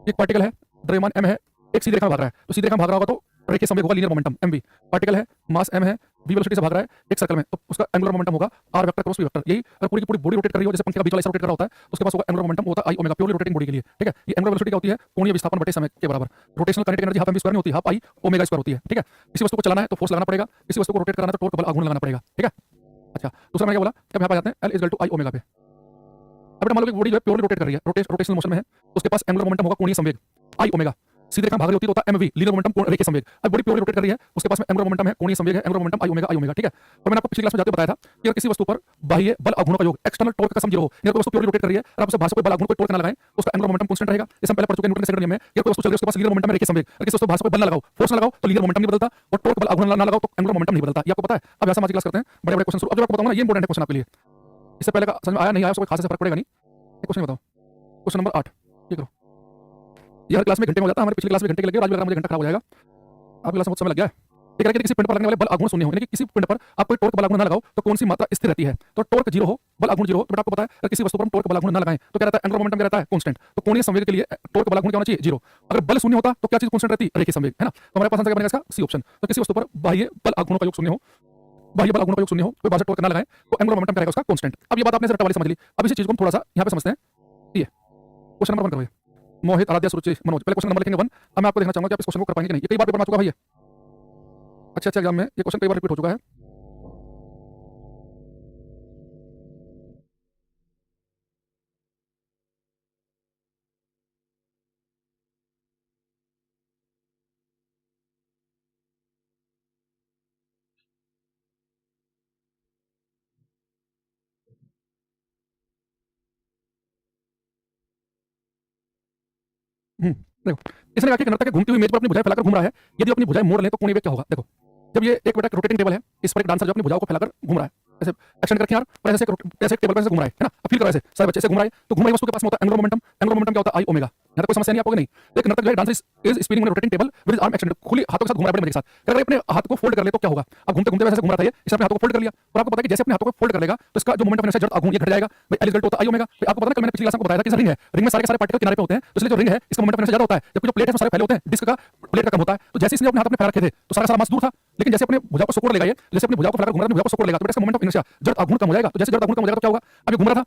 एक पार्टिकल है, द्रव्यमान m है, एक सीधी रेखा में भाग रहा है, तो सीधी रेखा में भाग रहा होगा तो रेखीय संवेग होगा लीनियर मोमेंटम mv। पार्टिकल है, मास m है, v वेलोसिटी से भाग रहा है एक सर्कल में, तो उसका एंगुलर मोमेंटम होगा r vector cross v vector. यही अगर पूरी की पूरी बॉडी रोटेट कर रही हो, जैसे पंखे का बीच वाला हिस्सा रोटेट कर रहा होता है तो उसके पास होगा एंगुलर मोमेंटम होता है i omega, purely rotating body के लिए। ठीक है, ये एंगुलर वेलोसिटी क्या होती है, कोणीय विस्थापन बटे समय के बराबर। Rotational kinetic energy half mv square नहीं होती, हाफ i ओमेगा स्क्वायर होती है। ठीक है, किसी वस्तु को चलाना है तो फोर्स लगाना पड़ेगा, किसी वस्तु को रोटेट कराना है तो टॉर्क बल आघूर्ण लगाना पड़ेगा। ठीक है, अच्छा दूसरा मैंने क्या बोला, अब यहाँ पे आ जाते हैं l is equal to i omega पे। अब मान लो कि बॉडी जो है प्योरली रोटेट कर रही है, रोटेशनल मोशन में है, तो उसके पास एंगुलर मोमेंटम होगा कोणीय संवेग i ओमेगा। सीधी रेखा भाग रही होती है तो होता है mv, लीनियर मोमेंटम रेखीय संवेग। अब बॉडी प्योरली रोटेट कर रही है, उसके पास में एंगुलर मोमेंटम है, कोणीय संवेग है, एंगुलर मोमेंटम i ओमेगा। ठीक है, तो मैंने आपको पिछली क्लास में जाते बताया था कि अगर किसी वस्तु पर बाह्य बल आघूर्ण का योग एक्सटर्नल टॉर्क का सम 0 हो, या कोई वस्तु प्योरली रोटेट कर रही है और आप उसे बाहर से कोई बल आघूर्ण कोई टॉर्क ना लगाएं तो उसका एंगुलर मोमेंटम कांस्टेंट रहेगा। जैसे हम पहले पढ़ चुके हैं न्यूटन के सेकंड नियम में, कि कोई वस्तु चल रही है उसके पास लीनियर मोमेंटम है, रेखीय संवेग। अगर किसी वस्तु बाहर से कोई बल ना लगाओ, फोर्स ना लगाओ तो लीनियर मोमेंटम नहीं बदलता, और टॉर्क बल आघूर्ण ना लगाओ तो एंगुलर मोमेंटम नहीं बदलता। ये आपको पता है। अब ऐसा क्लास करते हैं बड़े बड़े क्वेश्चन। अब जो आपको बताऊंगा ना ये इंपॉर्टेंट है क्वेश्चन आपके लिए, इससे पहले का समझ में आया नहीं आया उसको खास फर्क पड़ेगा नहीं। क्वेश्चन बताओ, क्वेश्चन नंबर 8 ये करो। ये हर क्लास में घंटे में हो जाता है, हमारी पिछली क्लास में घंटे के लगे, आज भी अगर मुझे घंटा खराब हो जाएगा। आपकी क्लास में बहुत समय लग गया है। ये कह रहा है कि किसी पिंड पर लगने वाले बल आघूर्ण शून्य हो, यानी कि किसी पिंड पर आप कोई टॉर्क बल आघूर्ण ना लगाओ तो कौन सी मात्रा स्थिर रहती है, तो टॉर्क 0 हो, बल आघूर्ण 0 हो। तो बेटा आपको पता है अगर किसी वस्तु पर हम टॉर्क बल आघूर्ण ना लगाएं तो क्या रहता है, एंगुलर मोमेंटम क्या रहता है, कांस्टेंट। तो कोणीय संवेग के लिए टॉर्क बल आघूर्ण क्या होना चाहिए, 0। अगर बल शून्य होता तो क्या चीज कांस्टेंट रहती, रेखीय संवेग, है ना। तो हमारे पास आंसर क्या बनेगा इसका, सी ऑप्शन। तो किसी वस्तु पर बाह्य बल आघूर्ण का योग शून्य हो, बाह्य बल आघूर्ण का योग शून्य हो, कोई बाहर से टॉर्क ना लगाएं तो एंगुलर मोमेंटम क्या रहेगा उसका, कांस्टेंट। अब ये बात आपने रट्टा वाली समझ ली। अब इसी चीज को हम थोड़ा सा यहाँ पे समझते हैं। ये क्वेश्चन नंबर 1 करो, मोहित, आराध्या, सुरुचि, मनोज। पहले क्वेश्चन नंबर लिखेंगे 1। अब मैं आपको देखना चाहूंगा कि आप इस क्वेश्चन को कर पाएंगे कि नहीं। ये कई बार पेपर में आ चुका है भाई। अच्छा एग्जाम में ये क्वेश्चन कई बार रिपीट हो चुका है। देखो, इसने कहा कि नर्तक घूमती हुई मेज पर अपनी भुजाएं फैलाकर घूम रहा है, यदि अपनी भुजाएं मोड़ लें तो कोणीय वेग क्या होगा। देखो, जब ये एक बेटा रोटेटिंग टेबल है, इस पर एक डांसर जो अपनी भुजाओं को फैलाकर घूम रहा है, ऐसे एक्सटेंड करके यार, और ऐसे एक टेबल पर ऐसे घूम रहा है ना। अब फील करो ऐसे सारे बच्चे ऐसे घूम रहे हैं, तो घूम रही वस्तु के पास में होता है एंगुलर मोमेंटम। एंगुलर मोमेंटम क्या होता है, i ओमेगा। यहाँ तक कोई समस्या नहीं आपको नहीं। एक नर्तक जो है dancer is spinning on rotating table with arm extended, खुली हाथों के साथ घूम रहा है बड़े मजे के साथ। अगर अपने हाथ को फोल्ड कर ले तो क्या होगा। अब घूमते घूमते वैसे घूम रहा था ये, इसने अपने हाथों को फोल्ड कर लिया, और आपको पता है कि जैसे अपने हाथों को फोल्ड कर लेगा तो इसका जो मोमेंट ऑफ इनर्शिया जड़ आघूर्ण ये घट जाएगा। भाई एल इज इक्वल टू होता है i ओमेगा। आपको पता है कल मैंने पिछली क्लास में बताया था कि रिंग है, रिंग में सारे के सारे पार्टिकल किनारे पे होते हैं, तो इसलिए जो रिंग है इसका मोमेंट ऑफ इनर्शिया ज्यादा होता है, जबकि जो प्लेट है वो सारे फैले होते हैं, डिस्क का प्लेट का कम होता है। तो जैसे इसने अपने हाथ में फैला रखे थे तो सारा मास दूर था, लेकिन जैसे अपने भुजा को सपोर्ट लेगा ये, जैसे अपनी भुजा को फैलाकर घूम रहा है, भुजा को सपोर्ट लेगा तो इसका मोमेंट ऑफ इनर्शिया जड़ आघूर्ण कम हो जाएगा। तो जैसे जड़ आघूर्ण कम हो जाएगा तो क्या होगा, अभी घूम रहा था,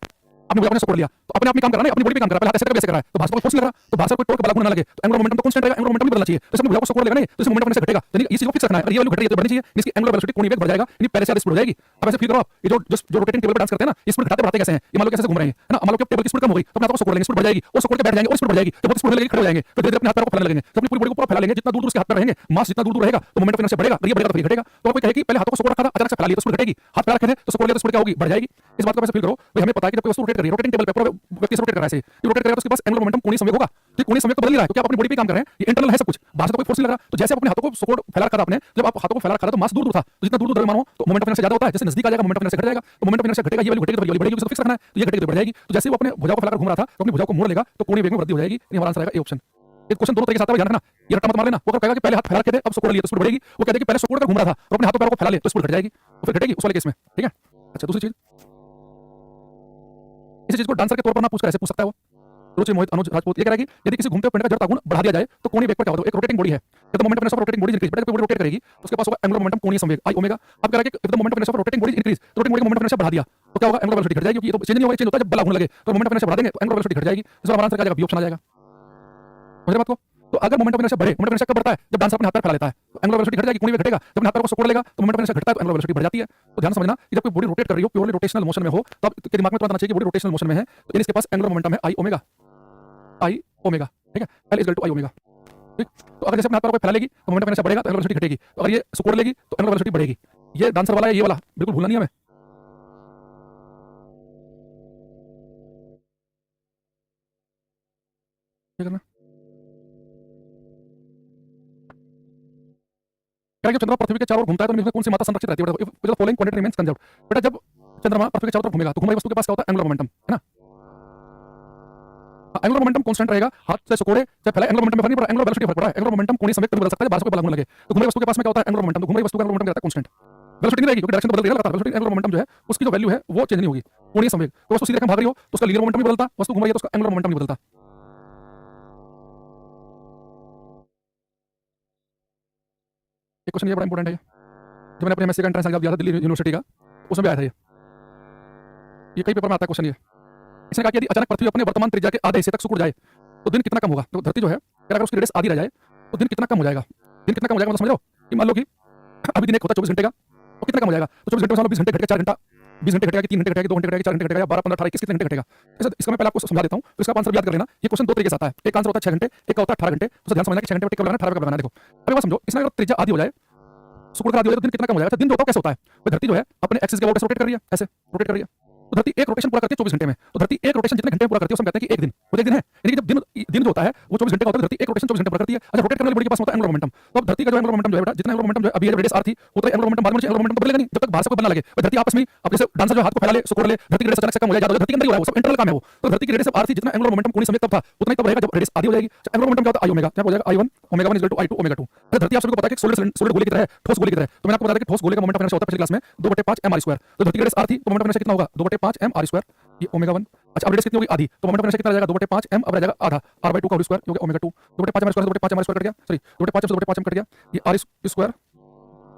अपने भुजा को सपोर्ट लिया तो अपने आप में काम कर रहा है, अपनी बॉडी पे काम कर रहा है, पहले ऐसे कर वैसे कर रहा है, तो भाषा को फोर्स लग रहा है, तो भाषा कोई टॉर्क बल आघूर्ण ना लगे तो एंगुलर मोमेंटम तो कांस्टेंट रहेगा, एंगुलर मोमेंटम भी बदलना चाहिए। तो इसमें भुजा को सपोर्ट लेगा नहीं तो इसमें मोमेंट ऑफ इनर्शिया घटेगा, यानी इस चीज को फिक्स रखना है। और ये वैल्यू घट रही है तो बढ़नी चाहिए, इसकी एंगुलर वेलोसिटी कोणीय वेग बढ़ जाएगा, यानी पहले से ज्यादा स्पीड हो जाएगी। अब ऐसे फील करो आप, ये जो रोटेटिंग टेबल पर डांस करते हैं ना, इस स्पीड घटाते बढ़ाते कैसे हैं, ये मान लो कैसे घूम रहे हैं, है ना। मान लो कि टेबल की स्पीड कम हो गई तो अपने हाथों को सपोर्ट लेंगे, स्पीड बढ़ जाएगी, और सपोर्ट के बैठ जाएंगे और स्पीड बढ़ जाएगी, जब स्पीड लगेगी खड़े हो जाएंगे, फिर धीरे-धीरे अपने हाथ पैरों को फैलाने लगेंगे, तो अपनी पूरी बॉडी को पूरा फैला लेंगे, जितना दूर उसके हाथ पैर रहेंगे, मास जितना दूर रहेगा तो मोमेंट ऑफ इनर्शिया बढ़ेगा, ये बढ़ेगा तो फिर घटेगा। तो कोई कहे कि पहले हाथों को सपोर्ट रखा था, अचानक से फैला लिया तो स्पीड घटेगी, हाथ पैर रखे थे तो सपोर्ट लिया तो स्पीड क्या होगी, बढ़ जाएगी। इस बात को वैसे फील करो भाई, हमें पता है कि जब कोई वस्तु रोटेट कर रही है, रोटेटिंग टेबल पे पूरा व्यक्ति से रोटेट कर रहा है, ये रोटेट करेगा तो उसके पास एंगुलर मोमेंटम कोणीय संवेग होगा। तो कोणीय संवेग तो बदल ही रहा है, तो क्या आप अपनी बॉडी पे काम कर रहे हैं, ये इंटरनल है सब कुछ, बाहर से तो कोई फोर्स नहीं लग रहा। तो जैसे आप अपने हाथों को सपोर्ट फैला रखा था आपने, जब आप हाथों को फैला रखा था तो मास दूर दूर था, तो जितना दूर दूर मानो तो मोमेंट ऑफ इनर्शिया ज्यादा होता है, जैसे नजदीक आ जाएगा मोमेंट ऑफ इनर्शिया घट जाएगा, तो मोमेंट ऑफ इनर्शिया घटेगा, ये वाली घटेगी तो ये वाली बढ़ेगी, उसको फिक्स रखना है, तो ये घटेगी तो बढ़ जाएगी। तो जैसे वो अपने भुजाओं को फैलाकर घूम रहा था तो अपनी भुजाओं को मोड़ लेगा तो कोणीय वेग में वृद्धि हो जाएगी। हमारा आंसर आएगा ए ऑप्शन। एक क्वेश्चन दोनों तरीके से आता है, ध्यान रखना, ये रट्टा मत मार लेना। वो कहेगा कि पहले हाथ फैला के दे, अब सपोर्ट लिए तो स्पीड बढ़ेगी, वो कहता है कि पहले सपोर्ट कर घूम रहा था और अपने हाथों पैरों को फैला ले तो स्पीड घट जाएगी, तो फिर घटेगी उस वाले केस में, ठीक है। अच्छा दूसरी चीज, इसी चीज को डांसर के तौर पर ना पूछकर ऐसे पूछ सकता है वो, रुचि मोहित अनुज राजपूत ये कह रहा है कि यदि किसी घूमते हुए पिंड का जड़ता गुण बढ़ा दिया जाए तो कोणीय वेग पर क्या होगा। तो एक रोटेटिंग बॉडी है, जब the moment of inertia of rotating body increase, बेटा बॉडी रोटेट करेगी तो उसके पास होगा एंगुलर मोमेंटम कोणीय संवेग आई ओमेगा। अब कह रहा है कि if the moment of inertia of rotating body increase, तो रोटेटिंग बॉडी का मोमेंट ऑफ इनर्शिया बढ़ा दिया तो क्या होगा, एंगुलर वेलोसिटी घट जाएगी, क्योंकि ये तो चेंज नहीं होगा, चेंज होता है जब बल घूमने लगे, तो मोमेंट ऑफ इनर्शिया बढ़ा देंगे तो एंगुलर वेलोसिटी घट जाएगी। इस हमारा आंसर क्या आ जाएगा, बी ऑप्शन आ जाएगा। समझ रहे बात को। तो अगर मोमेंट ऑफ इनर्शिया बढ़े, मोमेंट ऑफ इनर्शिया कब बढ़ता है, जब डांसर अपने हाथ पैर फैला लेता है तो एंगुलर वेलोसिटी घट जाएगी, कोणीय वेग घटेगा, जब हाथ पैर को सपोर्ट लेगा तो मोमेंट ऑफ इनर्शिया घटता है तो एंगुलर वेलोसिटी बढ़ जाती है। तो ध्यान समझना कि जब कोई बॉडी रोटेट कर रही हो, प्योरली रोटेशनल मोशन में हो, तो आपके दिमाग में तुरंत आना चाहिए कि बॉडी रोटेशनल मोशन में है, तो इसके पास एंगुलर मोमेंटम है आई ओमेगा, आई ओमेगा, ठीक है, L is equal to I omega, ठीक। तो अगर जैसे अपने हाथ पैर को फैला लेगी तो मोमेंट ऑफ इनर्शिया बढ़ेगा तो एंगुलर वेलोसिटी घटेगी, तो अगर ये सपोर्ट लेगी तो एंगुलर वेलोसिटी बढ़ेगी। ये डांसर वाला है, ये वाला बिल्कुल भूलना नहीं है हमें। क्या करना क्या चंद्रमा पृथ्वी के चारों ओर घूमता है तो इसमें कौन सी मात्रा संरक्षित रहती है, बेटा फॉलोइंग क्वांटिटी रिमेंस कंजर्व्ड। बेटा जब चंद्रमा पृथ्वी के चारों तरफ घूमेगा तो घूमने वस्तु के पास क्या होता है, एंगुलर मोमेंटम, है ना। एंगुलर मोमेंटम कांस्टेंट रहेगा, हाथ से सकोड़े चाहे फैलाए, एंगुलर मोमेंटम में फर्क नहीं पड़ा, एंगुलर वेलोसिटी फर्क पड़ा है। एंगुलर मोमेंटम कोणीय संवेग कभी बदल सकता है, बाहर से कोई बल लगे, तो घूमने वस्तु के पास में क्या होता है, एंगुलर मोमेंटम, तो घूमने वस्तु का मोमेंटम रहता है कांस्टेंट, वेलोसिटी नहीं रहेगी क्योंकि डायरेक्शन तो बदल रही है लगातार, वेलोसिटी एंगुलर मोमेंटम जो है उसकी जो वैल्यू है वो चेंज नहीं होगी। कोणीय संवेग तो वस्तु सीधे रेखा में भाग रही हो तो उसका लीनियर मोमेंटम भी बदलता, वस्तु घूम रही है तो उसका एंगुलर मोमेंटम नहीं बदलता। एक क्वेश्चन ये बड़ा इंपॉर्टेंट है, जो मैंने अपने एमएससी का एंट्रेंस एग्जाम दिया था दिल्ली यूनिवर्सिटी का, उसमें भी आया था ये कई पेपर में आता है क्वेश्चन ये। इसने कहा कि यदि अचानक पृथ्वी अपने वर्तमान त्रिज्या के आधे हिस्से तक सिकुड़ जाए तो दिन कितना कम होगा। तो धरती जो है अगर उसकी रेडियस आधी रह जाए तो दिन कितना कम हो जाएगा। दिन कितना कम हो जाएगा मतलब समझ लो कि मान लो कि अभी दिन एक होता है 24 घंटे का, तो कितना कम हो जाएगा, तो 24 घंटे में 20 घंटे घटेगा, 4 घंटा, 20 घंटे घटेगा, 3 घंटे घटेगा, 2 घंटे घटेगा, 4 घंटे घटेगा, 12 15 18 21 कितने घंटे घटेगा। इसका मैं पहले आपको समझा देता हूँ, तो इसका आंसर याद कर लेना। ये क्वेश्चन दो तरीके से आता है, एक आंसर होता है 6 घंटे, एक का होता है 18 घंटे। तो ध्यान समझना कि 6 घंटे कब लगाना है, 18 कब लगाना है। देखो अभी बात समझो, इसमें अगर त्रिज्या आधी हो जाए, सिकुड़ कर आधी हो जाए तो दिन कितना कम हो जाएगा। दिन जो होता है कैसे होता है, धरती जो है अपने एक्सिस के अबाउट रोटेट कर रही है, ऐसे रोटेट कर रही है, तो धरती एक रोटेशन पूरा करती है 24 घंटे में। तो धरती एक रोटेशन जितने घंटे पूरा करती है उसमें कहते हैं कि एक दिन, वो एक दिन है, यानी कि जब दिन जो होता है वो 24 घंटे का होता है, धरती एक रोटेशन 24 घंटे पूरा करती है। अच्छा रोटेट करने वाली बॉडी के पास होता है एंगुलर मोमेंटम, तो अब धरती का जो एंगुलर मोमेंटम जो है बेटा, जितना एंगुलर मोमेंटम जो है अभी रेडियस आर थी उतना एंगुलर मोमेंटम बाद में एंगुलर मोमेंटम बदलेगा नहीं जब तक बाहर से कोई बना लगे। धरती आपस में अब जैसे डांसर जो हाथ को फैला ले सकोड़ ले, धरती की रेडियस अचानक से कम हो जाए, ज्यादा धरती के अंदर ही हो रहा है, वो सब इंटरनल काम है वो। तो धरती की रेडियस आर थी, जितना एंगुलर मोमेंटम कोणीय संवेग तब था उतना ही तब रहेगा जब रेडियस आधी हो जाएगी। एंगुलर मोमेंटम क्या होता है, आई ओमेगा, क्या हो जाएगा, I1 omega 1 equal to I2 omega 2। धरती आप सबको पता है कि सॉलिड गोले की तरह है, ठोस गोले की तरह। तो मैंने आपको बताया कि ठोस गोले का मोमेंट ऑफ इनर्शिया होता है पिछली क्लास में 2/5 mr²। तो धरती की रेडियस आर थी तो मोमेंट ऑफ इनर्शिया कितना होगा, 2/5 mr², ये ओमेगा 1। अच्छा अब रेडियस कितनी होगी, आधी, तो मोमेंट ऑफ इनर्शिया कितना रहेगा, 2/5 m, अब रह जाएगा आधा, r/2 का होल स्क्वायर क्योंकि ओमेगा 2, 2/5 mr² 2/5 mr² कट गया, सॉरी 2/5 से 2/5 m कट गया, ये r स्क्वायर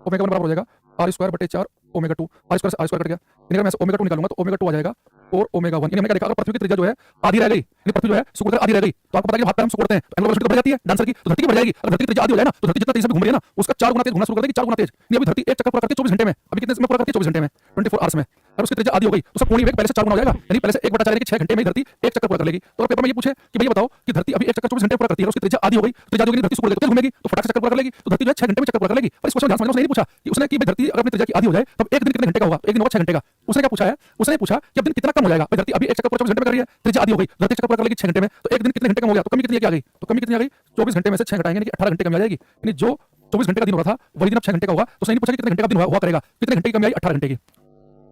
ओमेगा 1 बराबर हो जाएगा r²/4 ओमेगा 2, r² कट गया, यानी अगर मैं ओमेगा 2 निकालूंगा तो ओमेगा 2 आ जाएगा और ओमेगा 1। यानी हमने क्या देखा, अगर पृथ्वी की त्रिज्या जो है आधी रह गई, यानी पृथ्वी जो है सिकुड़कर आधी रह गई, तो आपको पता है कि हाथ पैर हम सिकुड़ते हैं तो एंगुलर वेलोसिटी बढ़ जाती है डांसर की, तो धरती की बढ़ जाएगी। अगर धरती की त्रिज्या आधी हो जाए ना तो धरती जितना तेज से घूम रही है ना उसका 4 गुना तेज घूमना शुरू कर देगी, 4 गुना तेज। नहीं अभी धरती एक चक्कर पूरा करती है 24 घंटे में, अभी कितने समय पूरा करती है 24 घंटे में, 24 आवर्स में। अगर उसकी त्रिज्या आधी हो गई तो उसका कोणीय वेग पहले से 4 गुना हो जाएगा, यानी पहले से 1/4 यानी कि 6 घंटे में धरती एक चक्कर पूरा कर लेगी। तो पेपर में ये पूछे कि भैया बताओ कि धरती अभी एक चक्कर 24 घंटे पूरा करती है, उसकी त्रिज्या आधी हो गई, त्रिज्या जो धरती सिकुड़ गई तो घूमेगी तो फटाक से चक्कर पूरा कर लेगी, तो धरती जो है 6 घंटे में चक्कर पूरा कर लेगी। पर इस क्वेश्चन में ध्यान समझना, उसने नहीं पूछा कि उसने कि धरती अगर अपनी त्रिज्या की आधी हो जाए तब एक दिन कितने घंटे का होगा, एक दिन होगा 6 घंटे का। उसने क्या पूछा है, उसने पूछा कि अब दिन कितना कम हो जाएगा। धरती अभी एक चक्कर पूरा 24 घंटे में कर रही है, त्रिज्या आधी हो गई, धरती चक्कर पूरा कर लेगी 6 घंटे में, तो एक दिन कितने घंटे कम हो गया, तो कमी कितनी आ गई, तो कमी कितनी आ गई 24 घंटे में से 6 घटाएंगे यानी कि 18 घंटे कमी आ जाएगी। यानी जो 24 घंटे का दिन हो रहा था वही दिन अब 6 घंटे का होगा। तो उसने नहीं पूछा कि कितने घंटे का दिन हुआ करेगा, कितने घंटे की कमी आई, 18 घंटे की।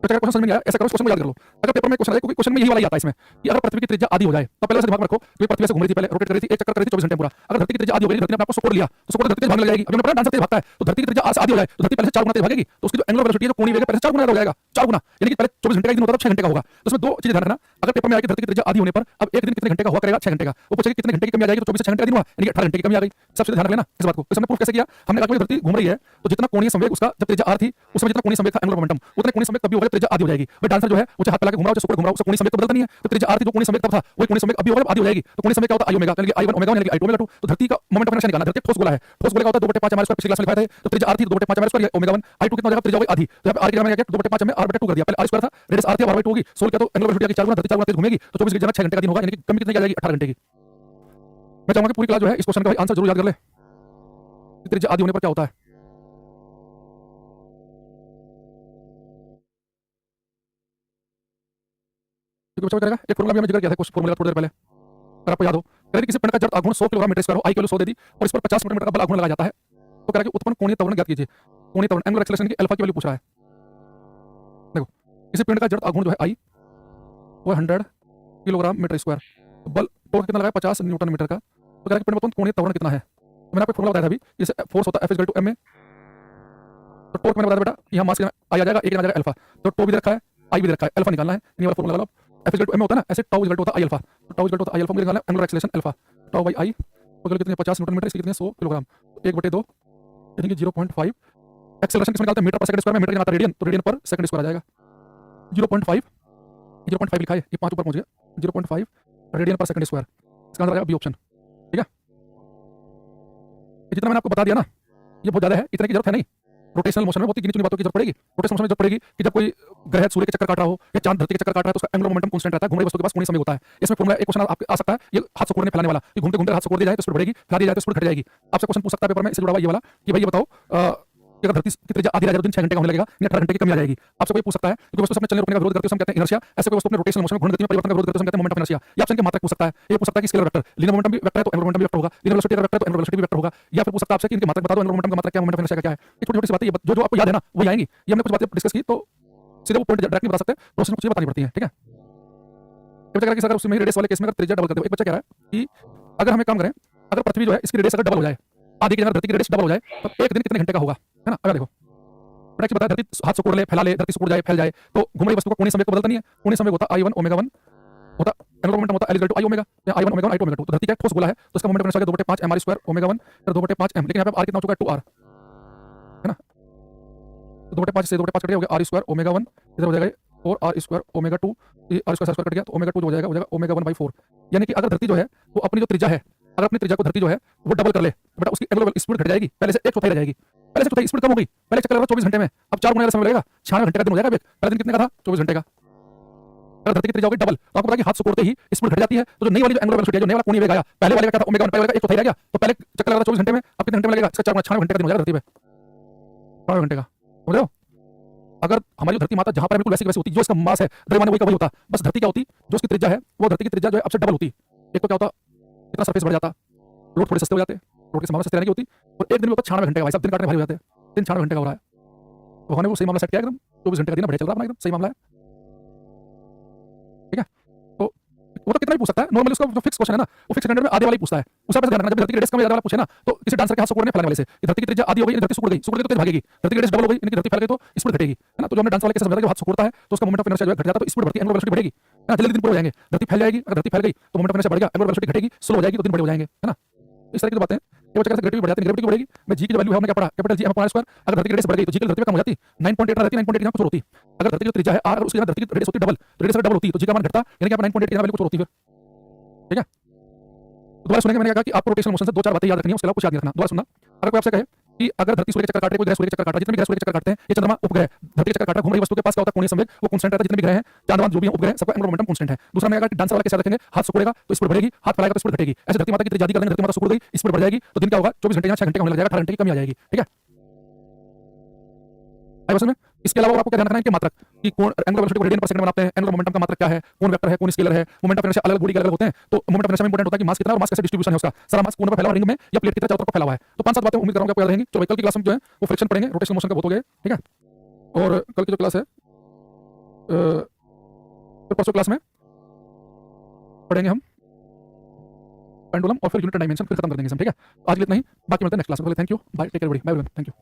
तो क्या क्वेश्चन समझ में आया, ऐसा करो क्वेश्चन में याद कर लो। अगर पेपर में क्वेश्चन आए, क्योंकि क्वेश्चन में यही वाला ही आता है इसमें कि अगर पृथ्वी की त्रिज्या आधी हो जाए तो पहले से दिमाग में रखो कि पृथ्वी से घूम रही थी, पहले रोटेट कर रही थी, एक चक्कर कर रही थी 24 घंटे पूरा। अगर धरती की त्रिज्या आधी हो गई, धरती ने आपको सपोर्ट लिया तो सपोर्ट धरती भागने लग जाएगी। अभी हमने पढ़ा डांसर तेज भागता है, तो धरती की त्रिज्या आधी हो जाए तो धरती पहले से 4 गुना तेज भागेगी, तो उसकी जो एंगुलर वेलोसिटी है, जो कोणीय वेग है, पहले से 4 गुना हो जाएगा, 4 गुना। यानी कि पहले 24 घंटे का दिन होता था 6 घंटे का होगा। तो इसमें दो चीजें ध्यान रखना, अगर पेपर में आए कि धरती की त्रिज्या आधी होने पर अब एक दिन कितने घंटे का हुआ करेगा, 6 घंटे का, वो पूछेगा कितने घंटे की कमी आ जाएगी, तो 24 से 6 घंटे का दिन हुआ यानी कि 18 घंटे की कमी आ गई। सबसे ध्यान रखना इस बात को। इसमें प्रूफ कैसे किया, हमने कहा कि धरती घूम रही है तो जितना कोणीय संवेग उसका जब त्रिज्या आर थी उसमें जितना कोणीय संवेग था एंगुलर मोमेंटम उतना कोणीय संवेग कभी होगा जब त्रिज्या आधी हो जाएगी। भाई डांसर जो है वो हाथ फैला के घूम रहा है, घूम रहा है, उसका कोणीय संवेग तो बदलता नहीं है, तो त्रिज्या आर थी जो कोणीय संवेग तब था वही कोणीय संवेग अभी होगा आधी हो जाएगी, तो कोणीय संवेग क्या होता है, I ओमेगा, यानी कि I1 ओमेगा 1 यानी कि I2 ओमेगा 2। तो धरती का मोमेंट ऑफ इनर्शिया निकालना, धरती ठोस गोला है, ठोस गोले का होता है 2/5 mr², पिछली क्लास में लिखा था। तो त्रिज्या आर थी 2/5 mr², ये ओमेगा 1, I2 कितना हो जाएगा, त्रिज्या हो गई आधी, तो यहां पे आर की जगह मैंने क्या 2/5 में r/2 कर दिया, पहले r² था, रेडियस r थी अब r/2 होगी, सोल क्या तो एंगुलर वेलोसिटी की 4 गुना, धरती 4 गुना तेज घूमेगी, तो 24 की जगह 6 घंटे का दिन होगा, यानी कि कमी कितनी आ जाएगी, 18 घंटे की। मैं चाहूंगा कि पूरी क्लास जो है इस क्वेश्चन का आंसर जरूर याद कर ले, त्रिज्या आधी होने पर क्या होता है। क्योंकि बच्चा क्या करेगा, एक फॉर्मूला भी हमने जिक्र किया था कुछ फॉर्मूला थोड़ी देर पहले, अगर आपको याद हो, कह रहे किसी पिंड का जड़ आघूर्ण 100 किलोग्राम मीटर स्क्वायर हो, आई की वैल्यू 100 दे दी और इस पर 50 मीटर का बल आघूर्ण लगाया जाता है, तो कह रहा है कि उत्पन्न कोणीय त्वरण ज्ञात कीजिए। कोणीय त्वरण एंगुलर एक्सेलरेशन की अल्फा की वैल्यू पूछ रहा है। देखो किसी पिंड का जड़ आघूर्ण जो है आई वो 100 किलोग्राम मीटर स्क्वायर, बल टॉर्क कितना लगाया 50 न्यूटन मीटर का, तो कह रहा है कि पिंड में उत्पन्न कोणीय त्वरण कितना है। तो मैंने आपको फॉर्मूला बताया था अभी, जैसे फोर्स होता है F = ma, तो टॉर्क मैंने बताया बेटा यहाँ मास आई आ जाएगा, एक आ जाएगा अल्फा, तो टॉ भी दे रखा है, आई भी दे रखा है, अल्फा निकालना है, ये वाला फॉर्मूला लगा लो। F = ma होता है ना, ऐसे टाउ होता है आई अल्फा, तो टाउ होता है आई अल्फा, मुझे निकालना है angular acceleration alpha, tau by I, तो कितनी 50 न्यूटन मीटर, इसकी कितनी 100 किलोग्राम, 1/2 यानी कि 0.5। एक्सेलरेशन किसमें निकालते हैं, मीटर पर सेकंड स्क्वायर में, मीटर के आता रेडियन, तो रेडियन पर सेकंड स्क्वायर आ जाएगा 0.5, 0.5 लिखा है, ये 5 ऊपर पहुंच गया, 0.5 रेडियन पर सेकंड स्क्वायर, इसका आंसर आएगा बी ऑप्शन। ठीक है, जितना मैंने आपको बता दिया ना, ये बहुत ज्यादा है, इतने की जरूरत है नहीं। रोटेशनल मोशन में बहुत ही गिनी चुनी बातों की जरूरत पड़ेगी। रोटेशनल मोशन में जरूरत पड़ेगी कि जब कोई ग्रह सूर्य के चक्कर काट रहा हो या चांद धरती के चक्कर काट रहा है, तो उसका एंगुलर मोमेंटम कांस्टेंट रहता है, घूमने वस्तु के पास कोणीय संवेग होता है। इसमें फॉर्मूला एक क्वेश्चन आपके आ सकता है, ये हाथ से कोड़ने फैलाने वाला, कि घूमते घूमते हाथ से कोड़ दिया जाए तो स्पीड बढ़ेगी, फैला दिया जाए तो स्पीड घट जाएगी। आपसे क्वेश्चन पूछ सकता है पेपर में इससे जुड़ा हुआ ये वाला कि भाई ये बताओ कि अगर धरती की त्रिज्या आधी रह जाए तो दिन 6 घंटे का होने लगेगा या 18 घंटे की कमी आ जाएगी। आपसे कोई पूछ सकता है कि वस्तु अपने चलने रुकने का विरोध करती है, हम कहते हैं इनर्शिया, ऐसे कोई वस्तु अपने रोटेशनल मोशन में घूर्णन गति में परिवर्तन का विरोध करती है, हम कहते हैं मोमेंट ऑफ इनर्शिया। या आपसे इनके मात्रक पूछ सकता है, ये पूछ सकता है कि स्केलर वेक्टर, लीनियर मोमेंटम भी वेक्टर है तो एंगुलर मोमेंटम भी वेक्टर होगा, लीनियर वेलोसिटी का वेक्टर है तो एंगुलर वेलोसिटी भी वेक्टर होगा। या फिर पूछ सकता है आपसे कि इनके मात्रक बता दो, एंगुलर मोमेंटम का मात्रक क्या, मोमेंट ऑफ इनर्शिया का क्या है। ये छोटी छोटी सी बातें, जो जो आपको याद है ना वही आएंगी। ये हमने कुछ बातें डिस्कस की, तो सीधे वो पॉइंट डायरेक्ट नहीं बता सकते, प्रोसेस में कुछ बतानी पड़ती है। ठीक है, एक बच्चा कह रहा है कि अगर उसमें रेडियस वाले केस में अगर त्रिज्या डबल कर दो, एक बच्चा कह रहा है कि अगर हमें काम करें, अगर पृथ्वी जो है इसकी रेडियस अगर डबल हो जाए, आधी की जगह धरती की रेडियस डबल हो जाए, तो एक दिन कितने घंटे का होगा, है ना। अगर देखो प्रोडक्ट बताया, धरती हाथ से कोड़ ले, फैला ले, धरती से कोड़ जाए, फैल जाए, तो घूम रही वस्तु का कोणीय संवेग को बदलता नहीं है। कोणीय संवेग होता I1 ω1 होता, एंगुलर मोमेंटम होता L = I ओमेगा, या I1 ω1 I2 ω2। तो धरती का ठोस गोला है तो इसका मोमेंटम ऑफ इनर्शिया 2/5 mr² ω1 फिर 2/5 m, लेकिन यहाँ पे r कितना हो चुका है 2r, है ना। तो 2/5 से 2/5 कट गया, हो गया r² ω1, इधर हो जाएगा 4r² ω2, ये r² कट गया तो ω2 जो हो जाएगा 1/4। यानी कि अगर धरती जो है वो अपनी जो त्रिज्या है, अगर अपनी त्रिज्या को धरती जो है वो डबल कर ले, बेटा उसकी एंगुलर स्पीड घट जाएगी, पहले से 1/4 रह जाएगी, पहले से 1/4 स्पीड कम हो गई। पहले चक्कर लगा 24 घंटे में, अब 4 गुना समय लगेगा, 96 घंटे का दिन हो जाएगा। पहले दिन कितने का था, 24 घंटे का। अगर धरती की त्रिज्या होगी डबल, तो आपको पता कि हाथ से कोड़ते ही स्पीड घट जाती है, तो जो नई वाली जो एंगुलर वेलोसिटी है, जो नया वाला कोणीय वेग आया, पहले वाले का क्या था ω1, पहले वाले का 1/4 रह गया, तो पहले चक्कर लगा 24 घंटे में, अब कितने घंटे में लगेगा, इसका 4 गुना 96 घंटे का दिन हो जाएगा धरती पे, 96 घंटे का, समझ रहे हो। अगर हमारी धरती माता जहां पर बिल्कुल वैसी वैसी होती, जो इसका मास है द्रव्यमान वही का वही होता, बस धरती क्या होती, जो उसकी त्रिज्या है वो धरती की त्रिज्या जो है अब से डबल होती। एक तो क्या होता, इतना सरफेस बढ़ जाता, लोड थोड़े सस्ते हो जाते, रोड की संभावना सस्ते रहने की होती, और एक दिन में होता 96 घंटे का। भाई साहब दिन काटने भारी हो जाते हैं, दिन 96 घंटे का हो रहा है, तो हमने वो सही मामला सेट किया एकदम, 24 घंटे का दिन बढ़िया चल रहा है, एकदम सही मामला है। ठीक है, तो वो तो कितना भी पूछ सकता है, नॉर्मली उसका जो फिक्स क्वेश्चन है ना, वो फिक्स स्टैंडर्ड में आधे वाला ही पूछता है। उसका ध्यान रखना, जब धरती की रेडियस कम या ज्यादा वाला पूछे ना, तो किसी डांसर के हाथ से कोड़ने फैलाने वाले से, धरती की त्रिज्या आधी हो गई, धरती सुकड़ गई तो तेज भागेगी, धरती की रेडियस डबल हो गई, यानी कि धरती फैल गई तो स्पीड घटेगी, है ना। तो जो हमने डांस वाले के समझा था कि हाथ सुकड़ता है तो उसका मोमेंट ऑफ इनर्शिया जो है घट जाता है, तो स्पीड बढ़ती है, एंगुलर वेलोसिटी बढ़ेगी, है ना। जल्दी दिन पूरे हो जाएंगे, धरती फैल जाएगी, अगर धरती फैल गई तो मोमेंट ऑफ इनर्शिया बढ़ गया, एंगुलर वेलोसिटी घटेगी, स्लो हो जाएगी तो दिन बड़े हो जाएंगे, है ना। इस तरह की बातें ये बच्चा कैसे ग्रेविटी बढ़ जाती है, ग्रेविटी बढ़ेगी। मैं जी की जो वैल्यू है हमने क्या पढ़ा, कैपिटल जी m/r², अगर धरती की रेडियस बढ़ गई तो जी की धरती पे कम हो जाती, 9.8 रहती, 9.8 यहाँ कुछ और होती। अगर धरती की त्रिज्या है r और उसकी जगह धरती की रेडियस होती डबल, तो रेडियस डबल होती तो जी का मान घटता, यानी कि यहाँ 9.8 यहाँ वैल्यू कुछ और होती फिर। ठीक है, दोबारा सुनेंगे, मैंने कहा कि आपको रोटेशनल मोशन से 2-4 बातें याद रखनी है, उसके अलावा कुछ याद नहीं रखना। दोबारा सुनना, अगर कोई आपसे कहे कि अगर धरती सूर्य के चक्कर काट रही है, कोई ग्रह सूर्य के चक्कर काट रहा है, जितने भी ग्रह सूर्य के चक्कर काटते हैं, ये चंद्रमा उपग्रह धरती के चक्कर काट रहा है, घूम रही वस्तु के पास क्या होता है, कोणीय संवेग वो कांस्टेंट रहता है, जितने भी ग्रह हैं, चांद जो भी उपग्रह, सबका एंगुलर मोमेंटम कांस्टेंट है। दूसरा मैंने कहा कि डांसर वाला कैसे रखेंगे, हाथ सिकुड़ेगा तो स्पीड बढ़ेगी, हाथ फैलाएगा तो स्पीड घटेगी। ऐसे धरती माता की त्रिज्या कर देंगे, धरती माता सिकुड़ गई, स्पीड बढ़ जाएगी, तो दिन क्या होगा, 24 घंटे या 6 घंटे का होने लग जाएगा, 18 घंटे की कमी आ जाएगी। ठीक है, में इसके अलावा आपको क्या ध्यान रखना है कि मात्रक कि कौन एंगुलर वेलोसिटी को रेडियन पर सेकंड बनाते हैं, एंगुलर मोमेंटम का मात्रक क्या है, कौन वेक्टर है, कौन स्केलर है, मोमेंट ऑफ इनर्शिया अलग बॉडी के अलग होते हैं, तो मोमेंट ऑफ इनर्शिया में इंपॉर्टेंट होता है कि मास कितना और मास कैसे डिस्ट्रीब्यूशन है उसका, सारा मास कोने पर फैला हुआ रिंग में या प्लेट की तरह चारों तरफ फैला हुआ है। तो 5-7 बातें उम्मीद करूंगा आपको याद रहेंगी। तो कल की क्लास में जो है वो फ्रिक्शन पढ़ेंगे, रोटेशनल मोशन का बहुत हो गया। ठीक है, और कल की जो क्लास है फिर परसों क्लास में पढ़ेंगे हम पेंडुलम और फिर यूनिट डायमेंशन, फिर खत्म कर देंगे हम। ठीक है, आज के लिए इतना ही, बाकी मिलते हैं नेक्स्ट क्लास में। Thank you, bye, take care, bye, thank you.